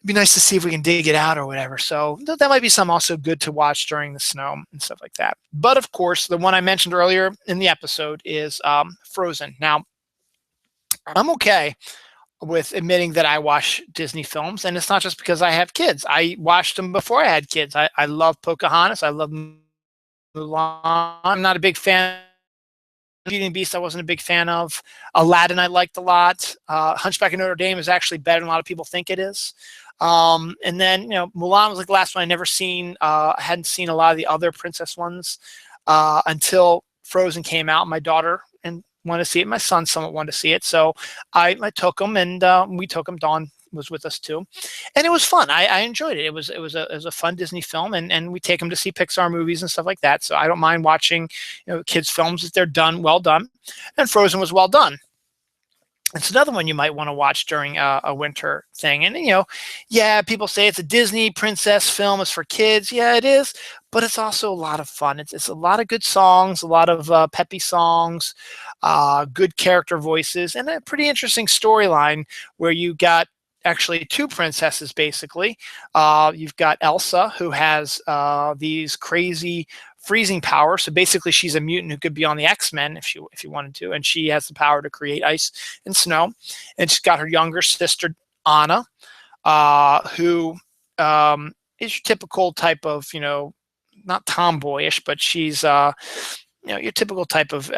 be nice to see if we can dig it out or whatever. So that might be something also good to watch during the snow and stuff like that. But of course, the one I mentioned earlier in the episode is Frozen. Now, I'm okay with admitting that I watch Disney films, and it's not just because I have kids. I watched them before I had kids. I love Pocahontas. I love Mulan. I'm not a big fan. Beauty and the Beast I wasn't a big fan of. Aladdin I liked a lot. Hunchback of Notre Dame is actually better than a lot of people think it is. And then Mulan was like the last one I never seen. I hadn't seen a lot of the other princess ones until Frozen came out. My daughter wanted to see it. My son somewhat wanted to see it, so I took him, and we took him. Dawn was with us too, and it was fun. I enjoyed it. It was a fun Disney film, and we take them to see Pixar movies and stuff like that. So I don't mind watching kids films if they're well done, and Frozen was well done. It's another one you might want to watch during a winter thing. And, yeah, people say it's a Disney princess film. It's for kids. Yeah, it is. But it's also a lot of fun. It's a lot of good songs, a lot of peppy songs, good character voices, and a pretty interesting storyline where you got actually two princesses, basically. You've got Elsa, who has these crazy freezing power. So basically, she's a mutant who could be on the X-Men if you wanted to, and she has the power to create ice and snow. And she's got her younger sister Anna, who is your typical type of not tomboyish, but she's your typical type of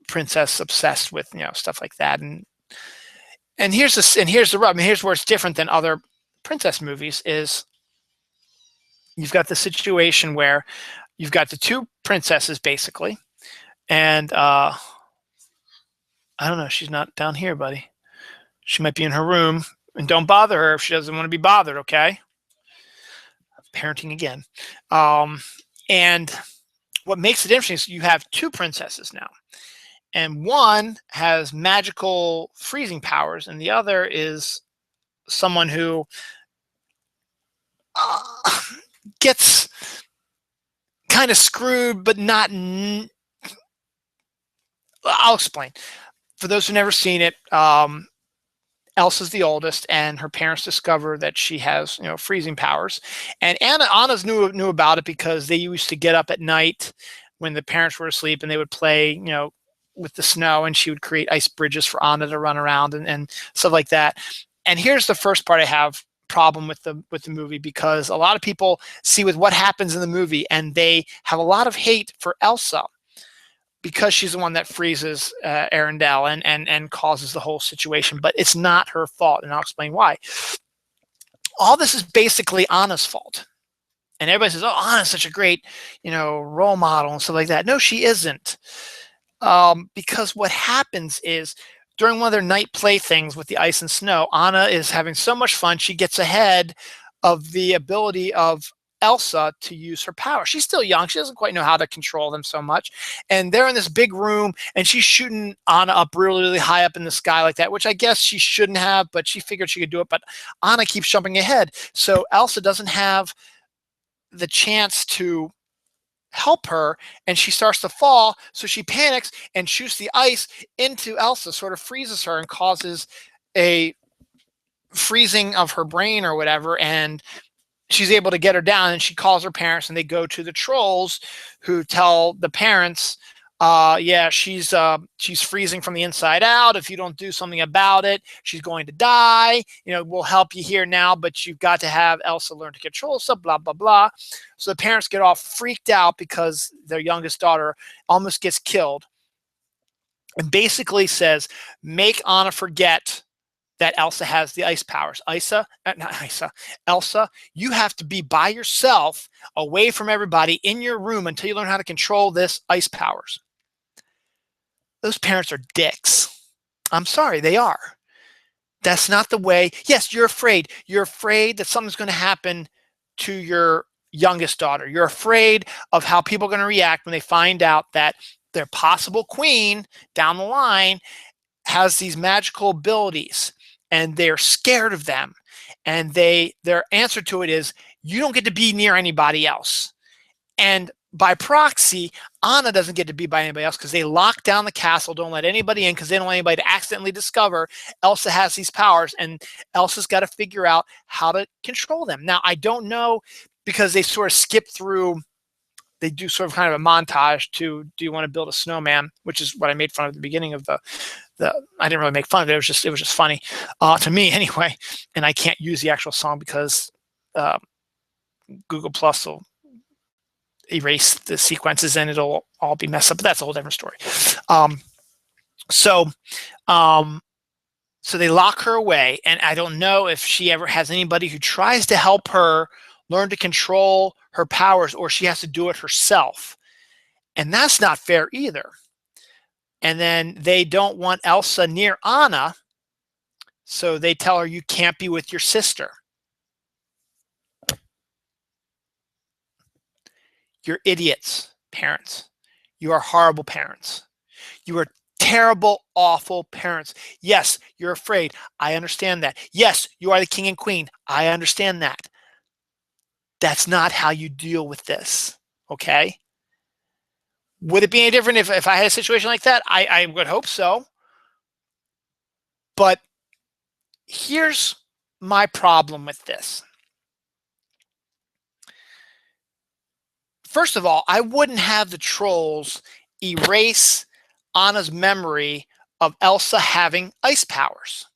princess obsessed with stuff like that. And here's the rub. I mean, here's where it's different than other princess movies. Is you've got the situation where you've got the two princesses basically, and I don't know. She's not down here, buddy. She might be in her room, and don't bother her if she doesn't want to be bothered. Okay. Parenting again. And what makes it interesting is you have two princesses now, and one has magical freezing powers, and the other is someone who gets kind of screwed, but not. I'll explain. For those who've never seen it, Elsa's the oldest, and her parents discover that she has, freezing powers. And Anna's knew about it because they used to get up at night when the parents were asleep, and they would play, with the snow, and she would create ice bridges for Anna to run around and stuff like that. And here's the first part I have problem with the movie, because a lot of people see with what happens in the movie, and they have a lot of hate for Elsa because she's the one that freezes Arendelle and causes the whole situation. But it's not her fault, and I'll explain why. All this is basically Anna's fault. And everybody says, oh, Anna's such a great, role model and stuff like that. No, she isn't. Because what happens is during one of their night play things with the ice and snow, Anna is having so much fun, she gets ahead of the ability of Elsa to use her power. She's still young. She doesn't quite know how to control them so much. And they're in this big room, and she's shooting Anna up really, really high up in the sky like that, which I guess she shouldn't have, but she figured she could do it. But Anna keeps jumping ahead. So Elsa doesn't have the chance to help her, and she starts to fall. So she panics and shoots the ice into Elsa, sort of freezes her and causes a freezing of her brain or whatever. And she's able to get her down, and she calls her parents, and they go to the trolls, who tell the parents, yeah, she's freezing from the inside out. If you don't do something about it, she's going to die. We'll help you here now, but you've got to have Elsa learn to control stuff, blah, blah, blah. So the parents get all freaked out because their youngest daughter almost gets killed, and basically says, make Anna forget that Elsa has the ice powers. Elsa, you have to be by yourself, away from everybody, in your room until you learn how to control this ice powers. Those parents are dicks. I'm sorry, they are. That's not the way. Yes, you're afraid. You're afraid that something's going to happen to your youngest daughter. You're afraid of how people are going to react when they find out that their possible queen down the line has these magical abilities, and they're scared of them. And their answer to it is, you don't get to be near anybody else. And by proxy, Anna doesn't get to be by anybody else because they lock down the castle, don't let anybody in because they don't want anybody to accidentally discover Elsa has these powers, and Elsa's got to figure out how to control them. Now, I don't know, because they sort of skip through, they do sort of kind of a montage to, do you want to build a snowman, which is what I made fun of at the beginning of the I didn't really make fun of it. It was just funny to me anyway. And I can't use the actual song because Google Plus will erase the sequences and it'll all be messed up. But that's a whole different story. So they lock her away, and I don't know if she ever has anybody who tries to help her learn to control her powers, or she has to do it herself. And that's not fair either. And then they don't want Elsa near Anna, so they tell her, you can't be with your sister. You're idiots, parents. You are horrible parents. You are terrible, awful parents. Yes, you're afraid. I understand that. Yes, you are the king and queen. I understand that. That's not how you deal with this. Okay? Would it be any different if I had a situation like that? I would hope so. But here's my problem with this. First of all, I wouldn't have the trolls erase Anna's memory of Elsa having ice powers.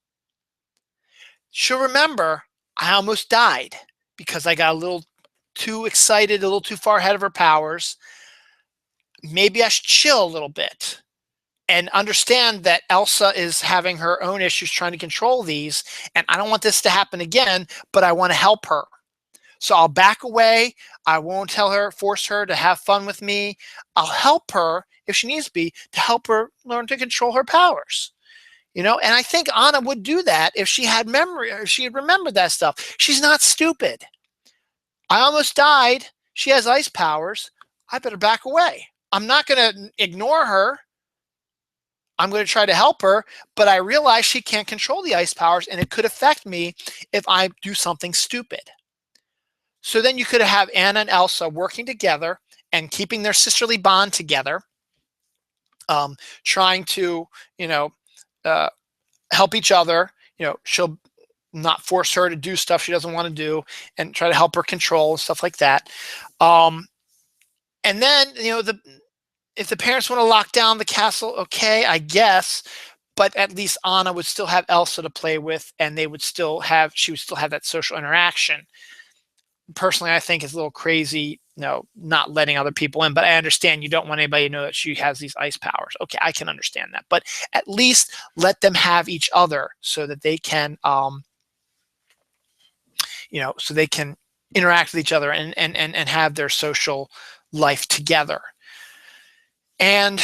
She'll remember I almost died because I got a little too excited, a little too far ahead of her powers. Maybe I should chill a little bit and understand that Elsa is having her own issues trying to control these. And I don't want this to happen again, but I want to help her. So I'll back away. I won't force her to have fun with me. I'll help her if she needs to be to help her learn to control her powers. And I think Anna would do that if she had memory, or if she had remembered that stuff. She's not stupid. I almost died. She has ice powers. I better back away. I'm not going to ignore her. I'm going to try to help her, but I realize she can't control the ice powers, and it could affect me if I do something stupid. So then you could have Anna and Elsa working together and keeping their sisterly bond together, trying to, help each other. She'll not force her to do stuff she doesn't want to do and try to help her control and stuff like that. And then, if the parents want to lock down the castle, okay, I guess, but at least Anna would still have Elsa to play with, and she would still have that social interaction. Personally, I think it's a little crazy, not letting other people in, but I understand you don't want anybody to know that she has these ice powers. Okay, I can understand that, but at least let them have each other so that they can, so they can interact with each other and have their social life together. And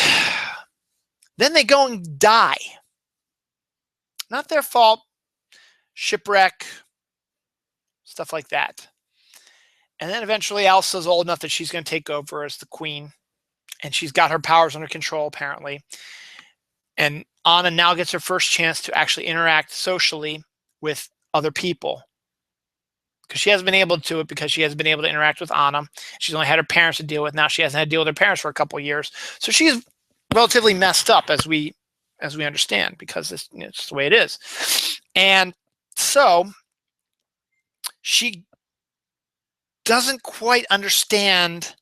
then they go and die. Not their fault. Shipwreck, stuff like that. And then eventually Elsa's old enough that she's going to take over as the queen. And she's got her powers under control, apparently. And Anna now gets her first chance to actually interact socially with other people. Because she hasn't been able to because she hasn't been able to interact with Anna. She's only had her parents to deal with. Now she hasn't had to deal with her parents for a couple of years. So she's relatively messed up, as we understand, because it's the way it is. And so she doesn't quite understand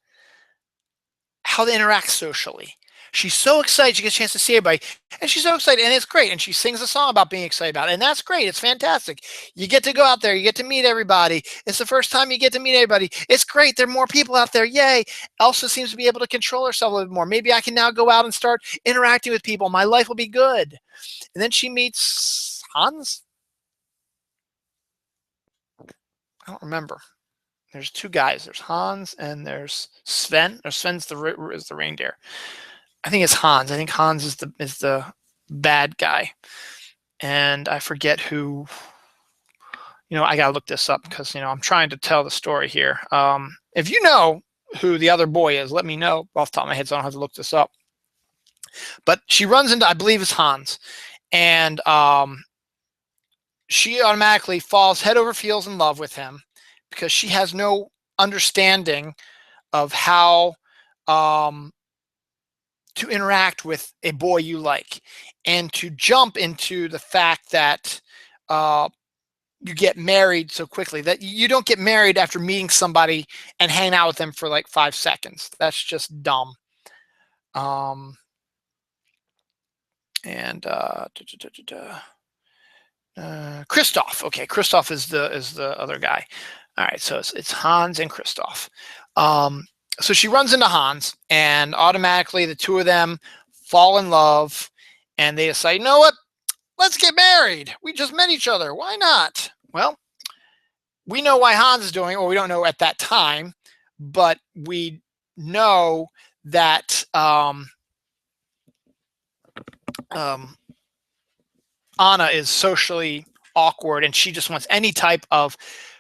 how to interact socially. She's so excited she gets a chance to see everybody, and she's so excited, and it's great. And she sings a song about being excited about it, and that's great. It's fantastic. You get to go out there, you get to meet everybody. It's the first time you get to meet everybody. It's great. There are more people out there. Yay. Elsa seems to be able to control herself a little bit more. Maybe I can now go out and start interacting with people. My life will be good. And then she meets Hans. I don't remember. There's two guys. There's Hans and there's Sven. Or Sven's the reindeer. I think it's Hans. I think Hans is the bad guy, and I forget who. I gotta look this up because I'm trying to tell the story here. If you know who the other boy is, let me know off the top of my head so I don't have to look this up. But she runs into, I believe it's Hans, and she automatically falls head over heels in love with him because she has no understanding of how to interact with a boy you like, and to jump into the fact that you get married so quickly. That you don't get married after meeting somebody and hang out with them for like 5 seconds. That's just dumb. And Christoph. Okay, Christoph is the other guy. All right, so it's Hans and Christoph. So she runs into Hans, and automatically the two of them fall in love, and they decide, you know what? Let's get married. We just met each other. Why not? Well, we know why Hans is doing it. Well, we don't know at that time, but we know that Anna is socially awkward, and she just wants any type of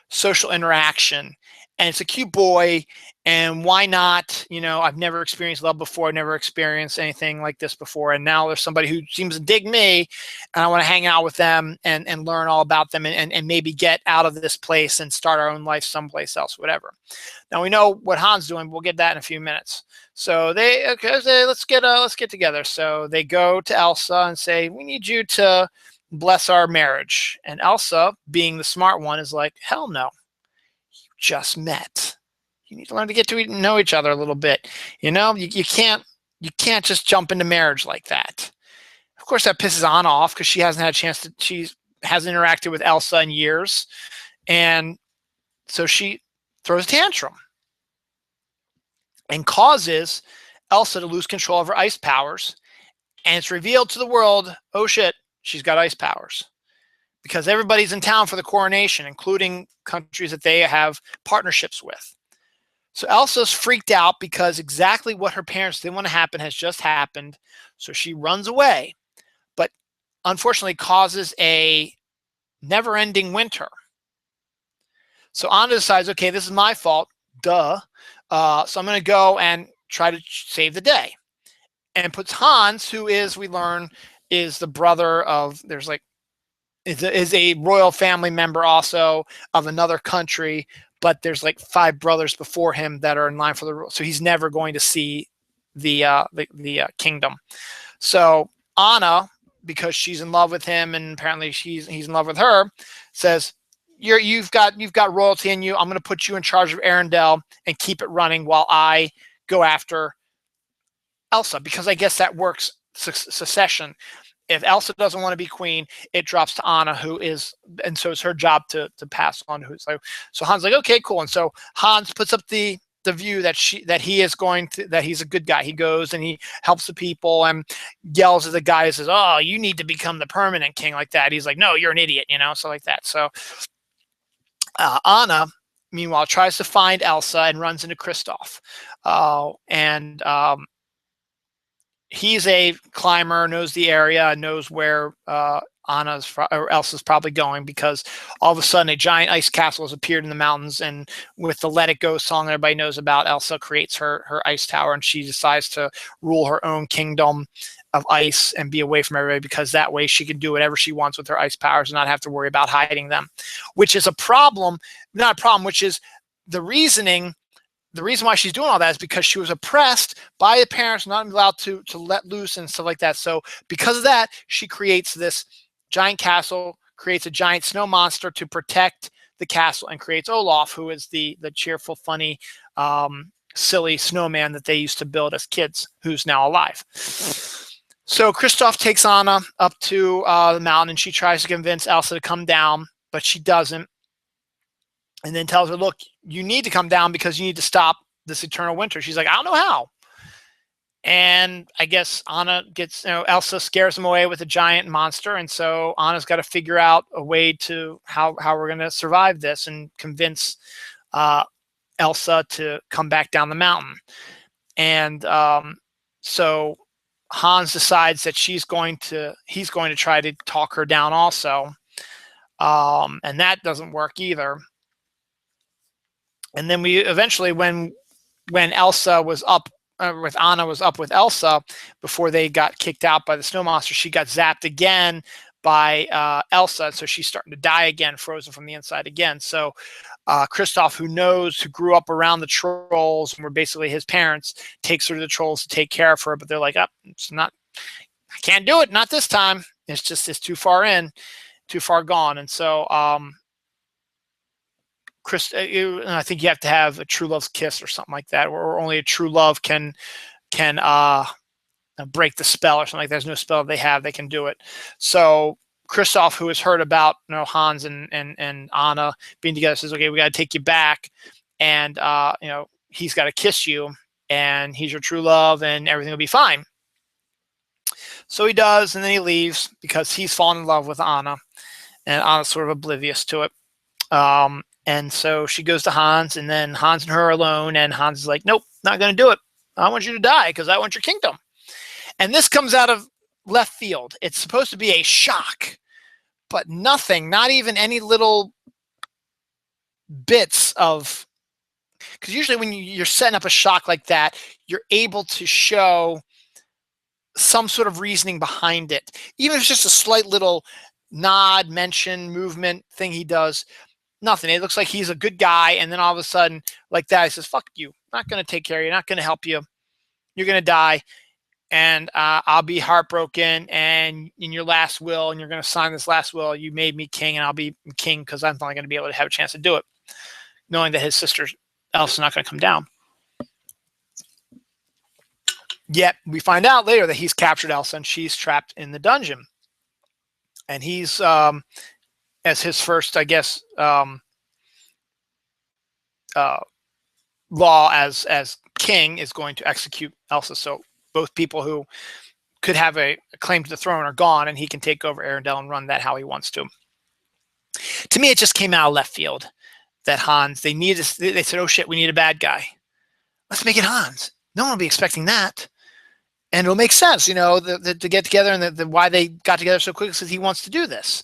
social interaction. And it's a cute boy, And why not? I've never experienced love before. I've never experienced anything like this before. And now there's somebody who seems to dig me, and I want to hang out with them and learn all about them and maybe get out of this place and start our own life someplace else, whatever. Now we know what Han's doing. We'll get that in a few minutes. So let's get together. So they go to Elsa and say, we need you to bless our marriage. And Elsa, being the smart one, is like, hell no. You just met. You need to learn to get to know each other a little bit. You can't just jump into marriage like that. Of course, that pisses Anna off because she hasn't had a chance to. She hasn't interacted with Elsa in years, and so she throws a tantrum and causes Elsa to lose control of her ice powers. And it's revealed to the world, oh shit, she's got ice powers. Because everybody's in town for the coronation, including countries that they have partnerships with. So Elsa's freaked out because exactly what her parents didn't want to happen has just happened. So she runs away, but unfortunately causes a never-ending winter. So Anna decides, okay, this is my fault, duh. So I'm going to go and try to save the day. And puts Hans, who is, we learn, is the brother of, is a royal family member also of another country, but there's like 5 brothers before him that are in line for the rule. So he's never going to see the kingdom. So Anna, because she's in love with him and apparently he's in love with her, says, you've got royalty in you. I'm going to put you in charge of Arendelle and keep it running while I go after Elsa, because I guess that works succession. If Elsa doesn't want to be queen, it drops to Anna, who is, and so it's her job to pass on. So Han's like, okay, cool. And so Hans puts up the view that he's a good guy. He goes and he helps the people and yells at the guy who says, oh, you need to become the permanent king, like that. He's like, no, you're an idiot, so like that. So Anna, meanwhile, tries to find Elsa and runs into Kristoff. He's a climber, knows the area, knows where Elsa's probably going, because all of a sudden a giant ice castle has appeared in the mountains, and with the Let It Go song everybody knows about, Elsa creates her ice tower, and she decides to rule her own kingdom of ice and be away from everybody, because that way she can do whatever she wants with her ice powers and not have to worry about hiding them, which is which is the reason why she's doing all that is because she was oppressed by the parents, not allowed to let loose and stuff like that. So because of that, she creates this giant castle, creates a giant snow monster to protect the castle, and creates Olaf, who is the cheerful, funny, silly snowman that they used to build as kids, who's now alive. So Kristoff takes Anna up to the mountain, and she tries to convince Elsa to come down, but she doesn't. And then tells her, look, you need to come down because you need to stop this eternal winter. She's like, I don't know how. And I guess Elsa scares him away with a giant monster. And so Anna's got to figure out a way to how we're going to survive this and convince Elsa to come back down the mountain. And so Hans decides that he's going to try to talk her down also. And that doesn't work either. And then we eventually, when Elsa was up with Anna was up with Elsa before they got kicked out by the snow monster, she got zapped again by Elsa. So she's starting to die again, frozen from the inside again. So Kristoff, who grew up around the trolls and were basically his parents, takes her to the trolls to take care of her. But they're like, oh, I can't do it. Not this time. It's too far gone. And so, I think you have to have a true love's kiss or something like that, or only a true love can break the spell or something like that. There's no spell they have, they can do it. So Kristoff, who has heard about Hans and Anna being together, says, okay, we got to take you back, and he's got to kiss you, and he's your true love, and everything will be fine. So he does, and then he leaves because he's fallen in love with Anna, and Anna's sort of oblivious to it. And so she goes to Hans, and then Hans and her are alone, and Hans is like, nope, not going to do it. I want you to die because I want your kingdom. And this comes out of left field. It's supposed to be a shock, but nothing, not even any little bits of, because usually when you're setting up a shock like that, you're able to show some sort of reasoning behind it, even if it's just a slight little nod, mention, movement thing he does. Nothing. It looks like he's a good guy, and then all of a sudden, like that, he says, "Fuck you! I'm not going to take care of you. Not going to help you. You're going to die, and I'll be heartbroken. And in your last will, and you're going to sign this last will, you made me king, and I'll be king because I'm not going to be able to have a chance to do it, knowing that his sister Elsa's not going to come down." Yet we find out later that he's captured Elsa, and she's trapped in the dungeon, and he's as his first, I guess, law as king is going to execute Elsa. So both people who could have a claim to the throne are gone, and he can take over Arendelle and run that how he wants to. To me, it just came out of left field that Hans, they said, "Oh shit, we need a bad guy. Let's make it Hans." No one will be expecting that. And it'll make sense, to get together, and why they got together so quickly is he wants to do this.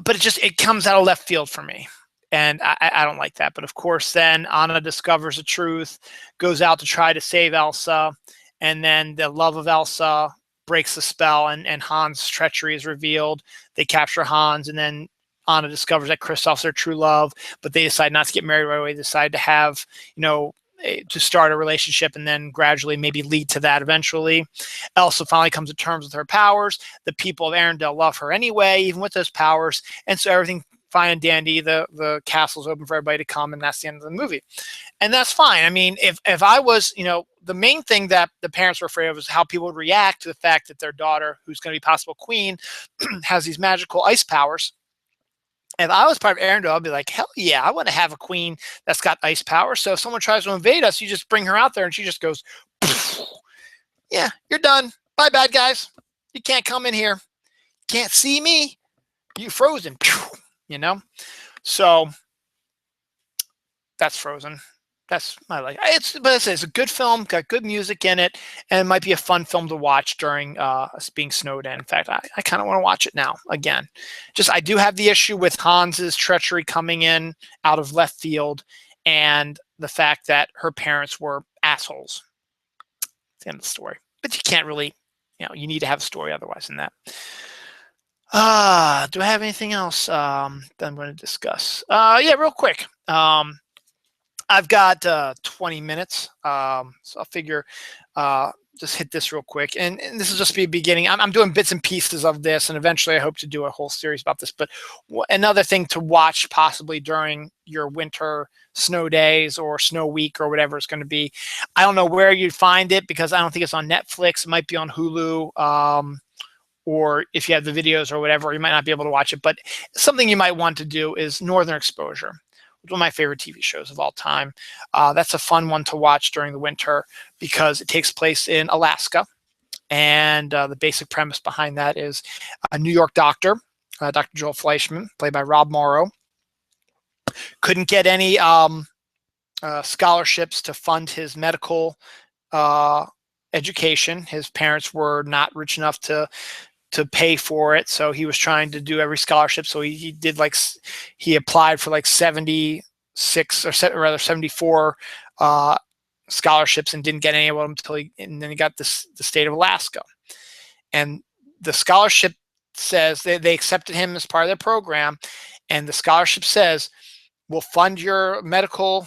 But it comes out of left field for me. And I don't like that. But of course, then Anna discovers the truth, goes out to try to save Elsa, and then the love of Elsa breaks the spell, and Hans' treachery is revealed. They capture Hans, and then Anna discovers that Kristoff's their true love, but they decide not to get married right away. They decide to have, to start a relationship, and then gradually maybe lead to that eventually. Elsa finally comes to terms with her powers. The people of Arendelle love her anyway, even with those powers. And so everything fine and dandy. The castle's open for everybody to come, and that's the end of the movie. And that's fine. I mean, if I was, the main thing that the parents were afraid of is how people would react to the fact that their daughter, who's going to be possible queen, has these magical ice powers. If I was part of Arendelle, I'd be like, hell yeah, I want to have a queen that's got ice power. So if someone tries to invade us, you just bring her out there, and she just goes, yeah, you're done. Bye, bad guys. You can't come in here. Can't see me. You frozen. So that's Frozen. That's my like. But it's a good film, got good music in it, and it might be a fun film to watch during us being snowed in. In fact, I kind of want to watch it now again. I do have the issue with Hans's treachery coming in out of left field, and the fact that her parents were assholes. It's the end of the story. But you can't really, you need to have a story otherwise than that. Do I have anything else that I'm going to discuss? Yeah, real quick. I've got 20 minutes, so I'll figure just hit this real quick. And this will just be a beginning. I'm doing bits and pieces of this, and eventually I hope to do a whole series about this. But another thing to watch possibly during your winter snow days or snow week or whatever it's going to be. I don't know where you'd find it, because I don't think it's on Netflix. It might be on Hulu. Or if you have the videos or whatever, you might not be able to watch it. But something you might want to do is Northern Exposure. One of my favorite TV shows of all time. That's a fun one to watch during the winter because it takes place in Alaska. And the basic premise behind that is a New York doctor, Dr. Joel Fleischman, played by Rob Morrow, couldn't get any scholarships to fund his medical education. His parents were not rich enough to pay for it, so he was trying to do every scholarship. So he applied for like 76 or rather 74 scholarships and didn't get any of them and then he got the state of Alaska. And the scholarship says they accepted him as part of their program, and the scholarship says, we'll fund your medical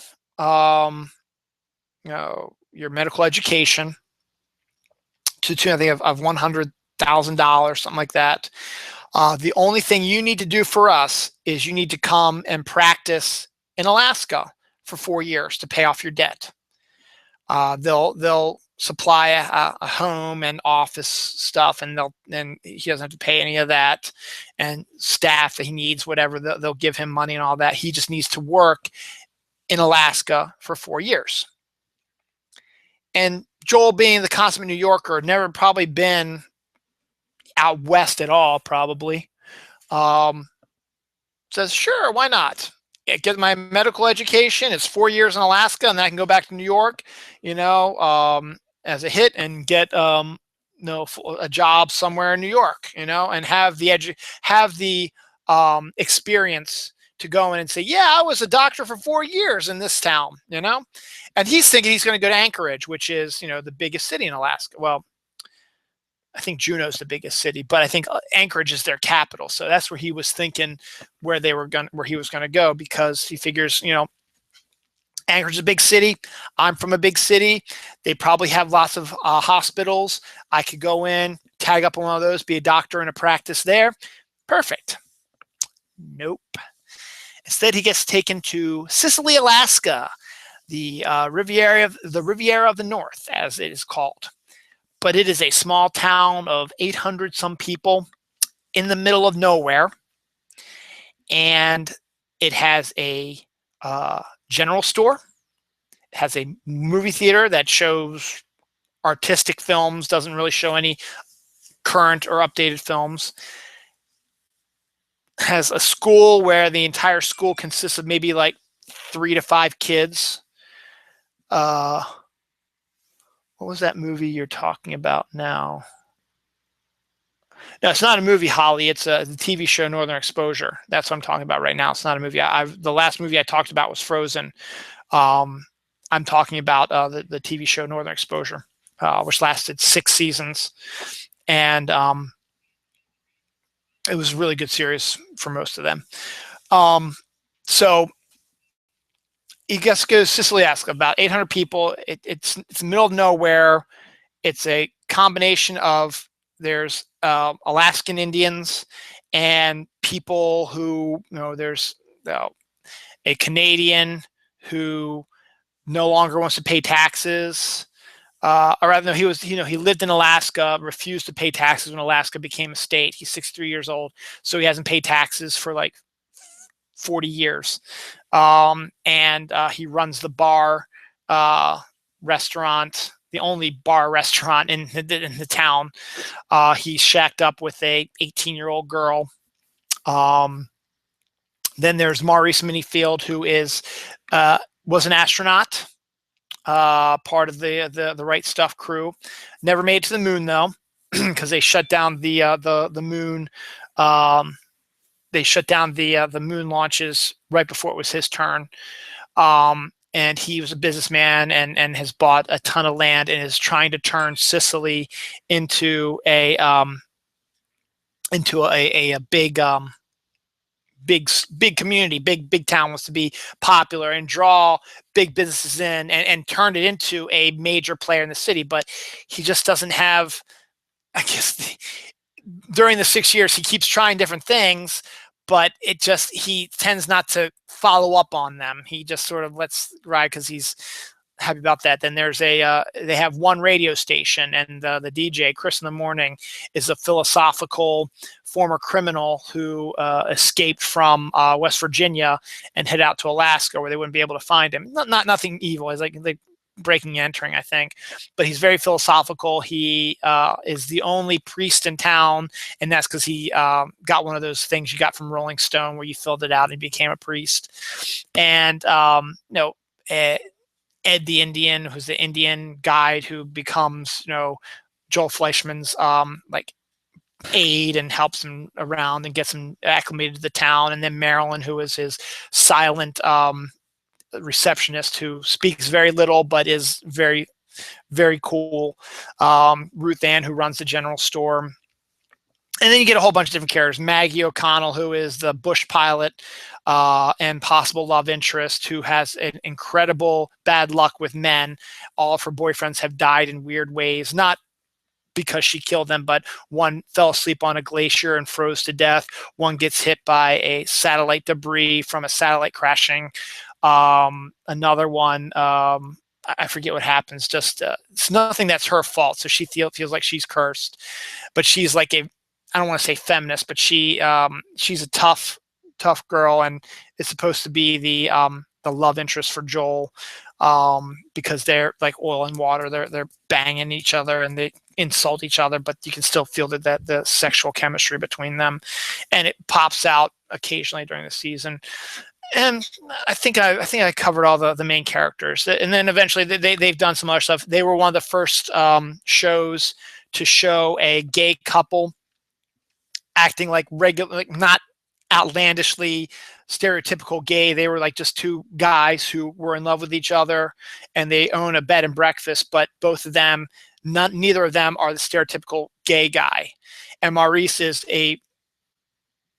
education to the tune, I think, of $100,000, something like that. The only thing you need to do for us is you need to come and practice in Alaska for 4 years to pay off your debt. They'll supply a home and office stuff, and he doesn't have to pay any of that, and staff that he needs, whatever, they'll give him money and all that. He just needs to work in Alaska for 4 years. And Joel, being the consummate New Yorker, never probably been out west at all, probably, says, sure, why not? Get my medical education. It's 4 years in Alaska, and then I can go back to New York, as a hit, and get a job somewhere in New York, and have the experience to go in and say, yeah, I was a doctor for 4 years in this town, and he's thinking he's going to go to Anchorage, which is, the biggest city in Alaska. Well, I think Juneau's the biggest city, but I think Anchorage is their capital. So that's where he was thinking where he was going to go, because he figures, Anchorage is a big city. I'm from a big city. They probably have lots of hospitals. I could go in, tag up on one of those, be a doctor in a practice there. Perfect. Nope. Instead, he gets taken to Sicily, Alaska, the Riviera of the North, as it is called. But it is a small town of 800 some people in the middle of nowhere, and it has a general store. It has a movie theater that shows artistic films, doesn't really show any current or updated films. Has a school where the entire school consists of maybe like 3 to 5 kids. What was that movie you're talking about now? No, it's not a movie, Holly. It's the TV show Northern Exposure. That's what I'm talking about right now. It's not a movie. The last movie I talked about was Frozen. I'm talking about the TV show Northern Exposure, which lasted 6 seasons. And it was a really good series for most of them. So he goes to Sicily, Alaska, about 800 people. It's the middle of nowhere. It's a combination of, there's Alaskan Indians and people who, there's a Canadian who no longer wants to pay taxes. Or rather, no, he lived in Alaska, refused to pay taxes when Alaska became a state. He's 63 years old, so he hasn't paid taxes for like 40 years. And he runs the bar, restaurant, the only bar restaurant in the town. He's shacked up with a 18-year-old girl. Then there's Maurice Minifield, who was an astronaut, part of the Right Stuff crew. Never made it to the moon though, because they shut down the moon. They shut down the moon launches right before it was his turn. And he was a businessman and has bought a ton of land and is trying to turn Sicily into a big community, big town, wants to be popular and draw big businesses in and turn it into a major player in the city. But he just doesn't have, I guess, during the 6 years, he keeps trying different things, but he tends not to follow up on them. He just sort of lets ride because he's happy about that. Then there's they have one radio station, and the DJ, Chris in the Morning, is a philosophical former criminal who escaped from West Virginia and head out to Alaska where they wouldn't be able to find him. Nothing evil. He's like breaking and entering, I think, but he's very philosophical. He is the only priest in town, and that's because he got one of those things you got from Rolling Stone where you filled it out and became a priest. And Ed the Indian, who's the Indian guide who becomes Joel Fleischman's aide and helps him around and gets him acclimated to the town. And then Marilyn, who is his silent receptionist, who speaks very little but is very, very cool. Ruth Ann, who runs the general store. And then you get a whole bunch of different characters. Maggie O'Connell, who is the bush pilot and possible love interest, who has an incredible bad luck with men. All of her boyfriends have died in weird ways, not because she killed them, but one fell asleep on a glacier and froze to death. One gets hit by a satellite debris from a satellite crashing. Another one, I forget what happens. Just it's nothing that's her fault. So she feels like she's cursed, but she's like I don't want to say feminist, but she's a tough girl, and it's supposed to be the love interest for Joel, because they're like oil and water. They're banging each other and they insult each other, but you can still feel that the sexual chemistry between them, and it pops out occasionally during the season. And I think I covered all the main characters, and then eventually they've done some other stuff. They were one of the first shows to show a gay couple acting like regular, like not outlandishly stereotypical gay. They were like just two guys who were in love with each other, and they own a bed and breakfast, but both of them, neither of them are the stereotypical gay guy. And Maurice is a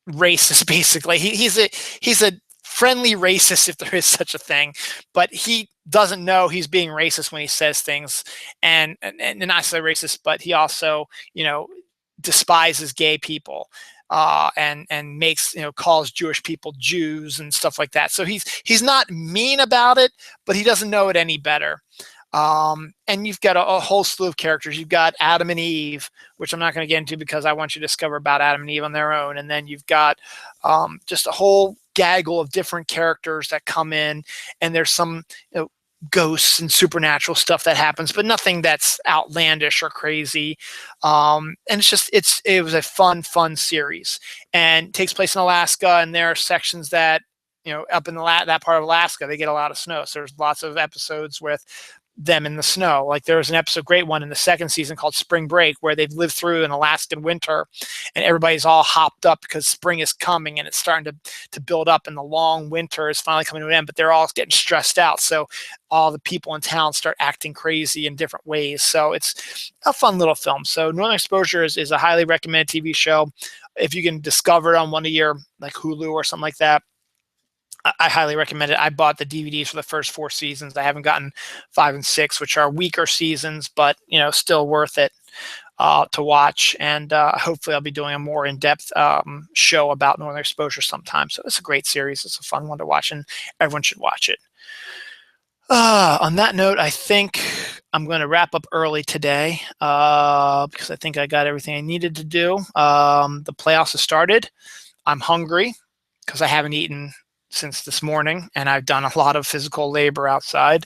racist, basically. He's a friendly racist, if there is such a thing, but he doesn't know he's being racist when he says things, and not necessarily racist, but he also, despises gay people, and makes, calls Jewish people Jews and stuff like that. So he's not mean about it, but he doesn't know it any better. And you've got a whole slew of characters. You've got Adam and Eve, which I'm not going to get into because I want you to discover about Adam and Eve on their own. And then you've got just a whole gaggle of different characters that come in, and there's some ghosts and supernatural stuff that happens, but nothing that's outlandish or crazy. And it was a fun series, and takes place in Alaska, and there are sections that, up in that part of Alaska, they get a lot of snow. So there's lots of episodes with them in the snow. Like there was an episode, great one in the second season called Spring Break, where they've lived through an Alaskan winter, and everybody's all hopped up because spring is coming and it's starting to build up, and the long winter is finally coming to an end, but they're all getting stressed out. So all the people in town start acting crazy in different ways. So it's a fun little film. So Northern Exposure is a highly recommended TV show. If you can discover it on one of your, like, Hulu or something like that, I highly recommend it. I bought the DVDs for the first 4 seasons. I haven't gotten 5 and 6, which are weaker seasons, but still worth it to watch. And hopefully I'll be doing a more in-depth show about Northern Exposure sometime. So it's a great series. It's a fun one to watch, and everyone should watch it. On that note, I think I'm going to wrap up early today because I think I got everything I needed to do. The playoffs have started. I'm hungry because I haven't eaten since this morning, and I've done a lot of physical labor outside.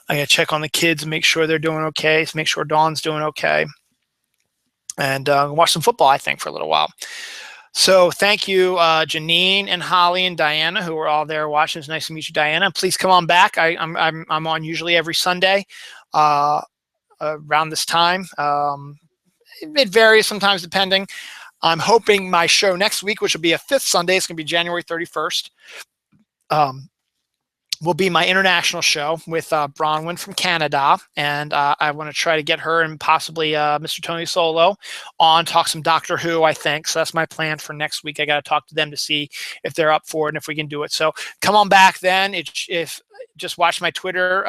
I gotta check on the kids and make sure they're doing okay, make sure Dawn's doing okay, and watch some football, I think, for a little while. So thank you, Janine and Holly and Diana, who were all there watching. It's nice to meet you, Diana. Please come on back. I'm on usually every Sunday around this time. It varies sometimes depending. I'm hoping my show next week, which will be a 5th Sunday, it's going to be January 31st. Will be my international show with Bronwyn from Canada, and I want to try to get her and possibly Mr. Tony Solo on, talk some Doctor Who, I think. So that's my plan for next week. I got to talk to them to see if they're up for it and if we can do it. So come on back then. If just watch my Twitter,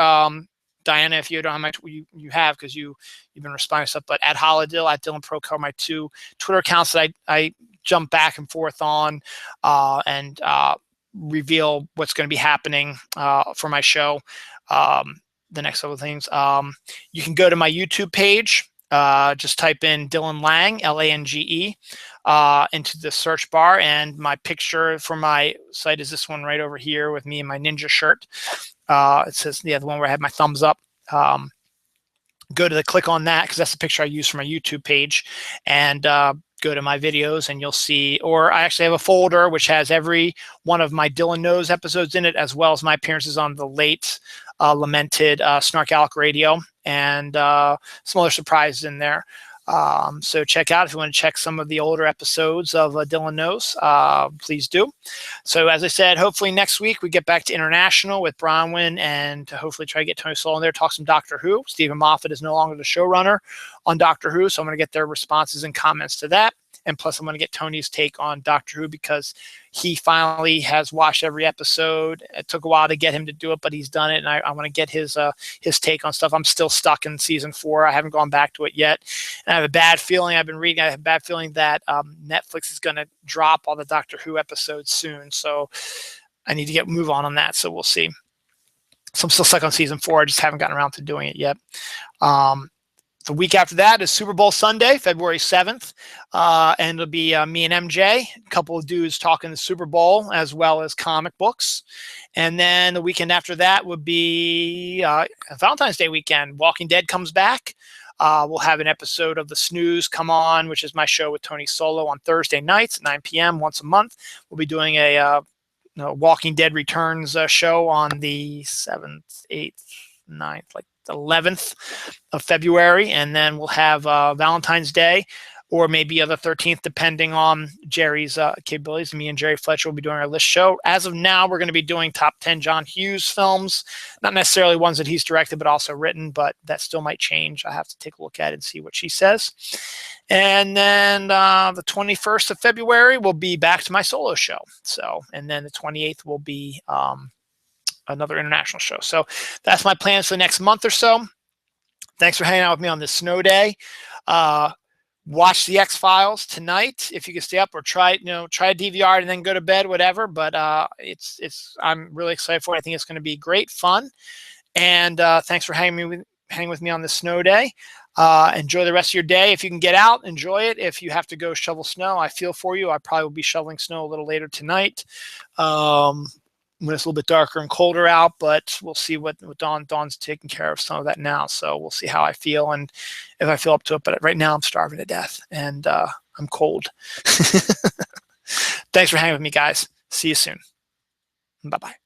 Diana, if you don't have my you have, because you've been responding to stuff, but at Holodill, at Dylan Procar, my 2 Twitter accounts that I jump back and forth on, and reveal what's going to be happening for my show, the next couple of things. You can go to my YouTube page, just type in Dylan Lange, Lange, into the search bar, and my picture for my site is this one right over here with me in my ninja shirt. It says, the one where I have my thumbs up. Click on that, because that's the picture I use for my YouTube page, and go to my videos, and you'll see, or I actually have a folder which has every one of my Dylan Knows episodes in it, as well as my appearances on the late lamented Snark Alec Radio, and some other surprises in there. So check out, if you want to check some of the older episodes of Dylan Knows, please do. So as I said, hopefully next week we get back to international with Bronwyn, and to hopefully try to get Tony Solo in there, talk some Doctor Who. Stephen Moffat is no longer the showrunner on Doctor Who, so I'm going to get their responses and comments to that. And plus, I'm going to get Tony's take on Doctor Who, because he finally has watched every episode. It took a while to get him to do it, but he's done it, and I want to get his take on stuff. I'm still stuck in season 4. I haven't gone back to it yet. And I have a bad feeling, I have a bad feeling that Netflix is going to drop all the Doctor Who episodes soon. So I need to move on that. So we'll see. So I'm still stuck on season 4. I just haven't gotten around to doing it yet. The week after that is Super Bowl Sunday, February 7th, and it'll be me and MJ, a couple of dudes talking the Super Bowl as well as comic books. And then the weekend after that would be Valentine's Day weekend. Walking Dead comes back. We'll have an episode of The Snooze come on, which is my show with Tony Solo, on Thursday nights at 9 p.m. once a month. We'll be doing a Walking Dead Returns show on the 7th, 8th, 9th, like 11th of February, and then we'll have Valentine's Day or maybe the 13th, depending on Jerry's capabilities. Me and Jerry Fletcher will be doing our list show. As of now, we're going to be doing top 10 John Hughes films, not necessarily ones that he's directed, but also written, but that still might change. I have to take a look at it and see what she says. And then the 21st of February will be back to my solo show. So, and then the 28th will be another international show. So that's my plans for the next month or so. Thanks for hanging out with me on this snow day. Watch the X-Files tonight if you can stay up, or try a DVR and then go to bed, whatever. But I'm really excited for it. I think it's going to be great fun. And thanks for hanging with me on this snow day. Enjoy the rest of your day. If you can get out, enjoy it. If you have to go shovel snow, I feel for you. I probably will be shoveling snow a little later tonight. When it's a little bit darker and colder out, but we'll see what Dawn's taking care of some of that now. So we'll see how I feel and if I feel up to it. But right now I'm starving to death and I'm cold. Thanks for hanging with me, guys. See you soon. Bye-bye.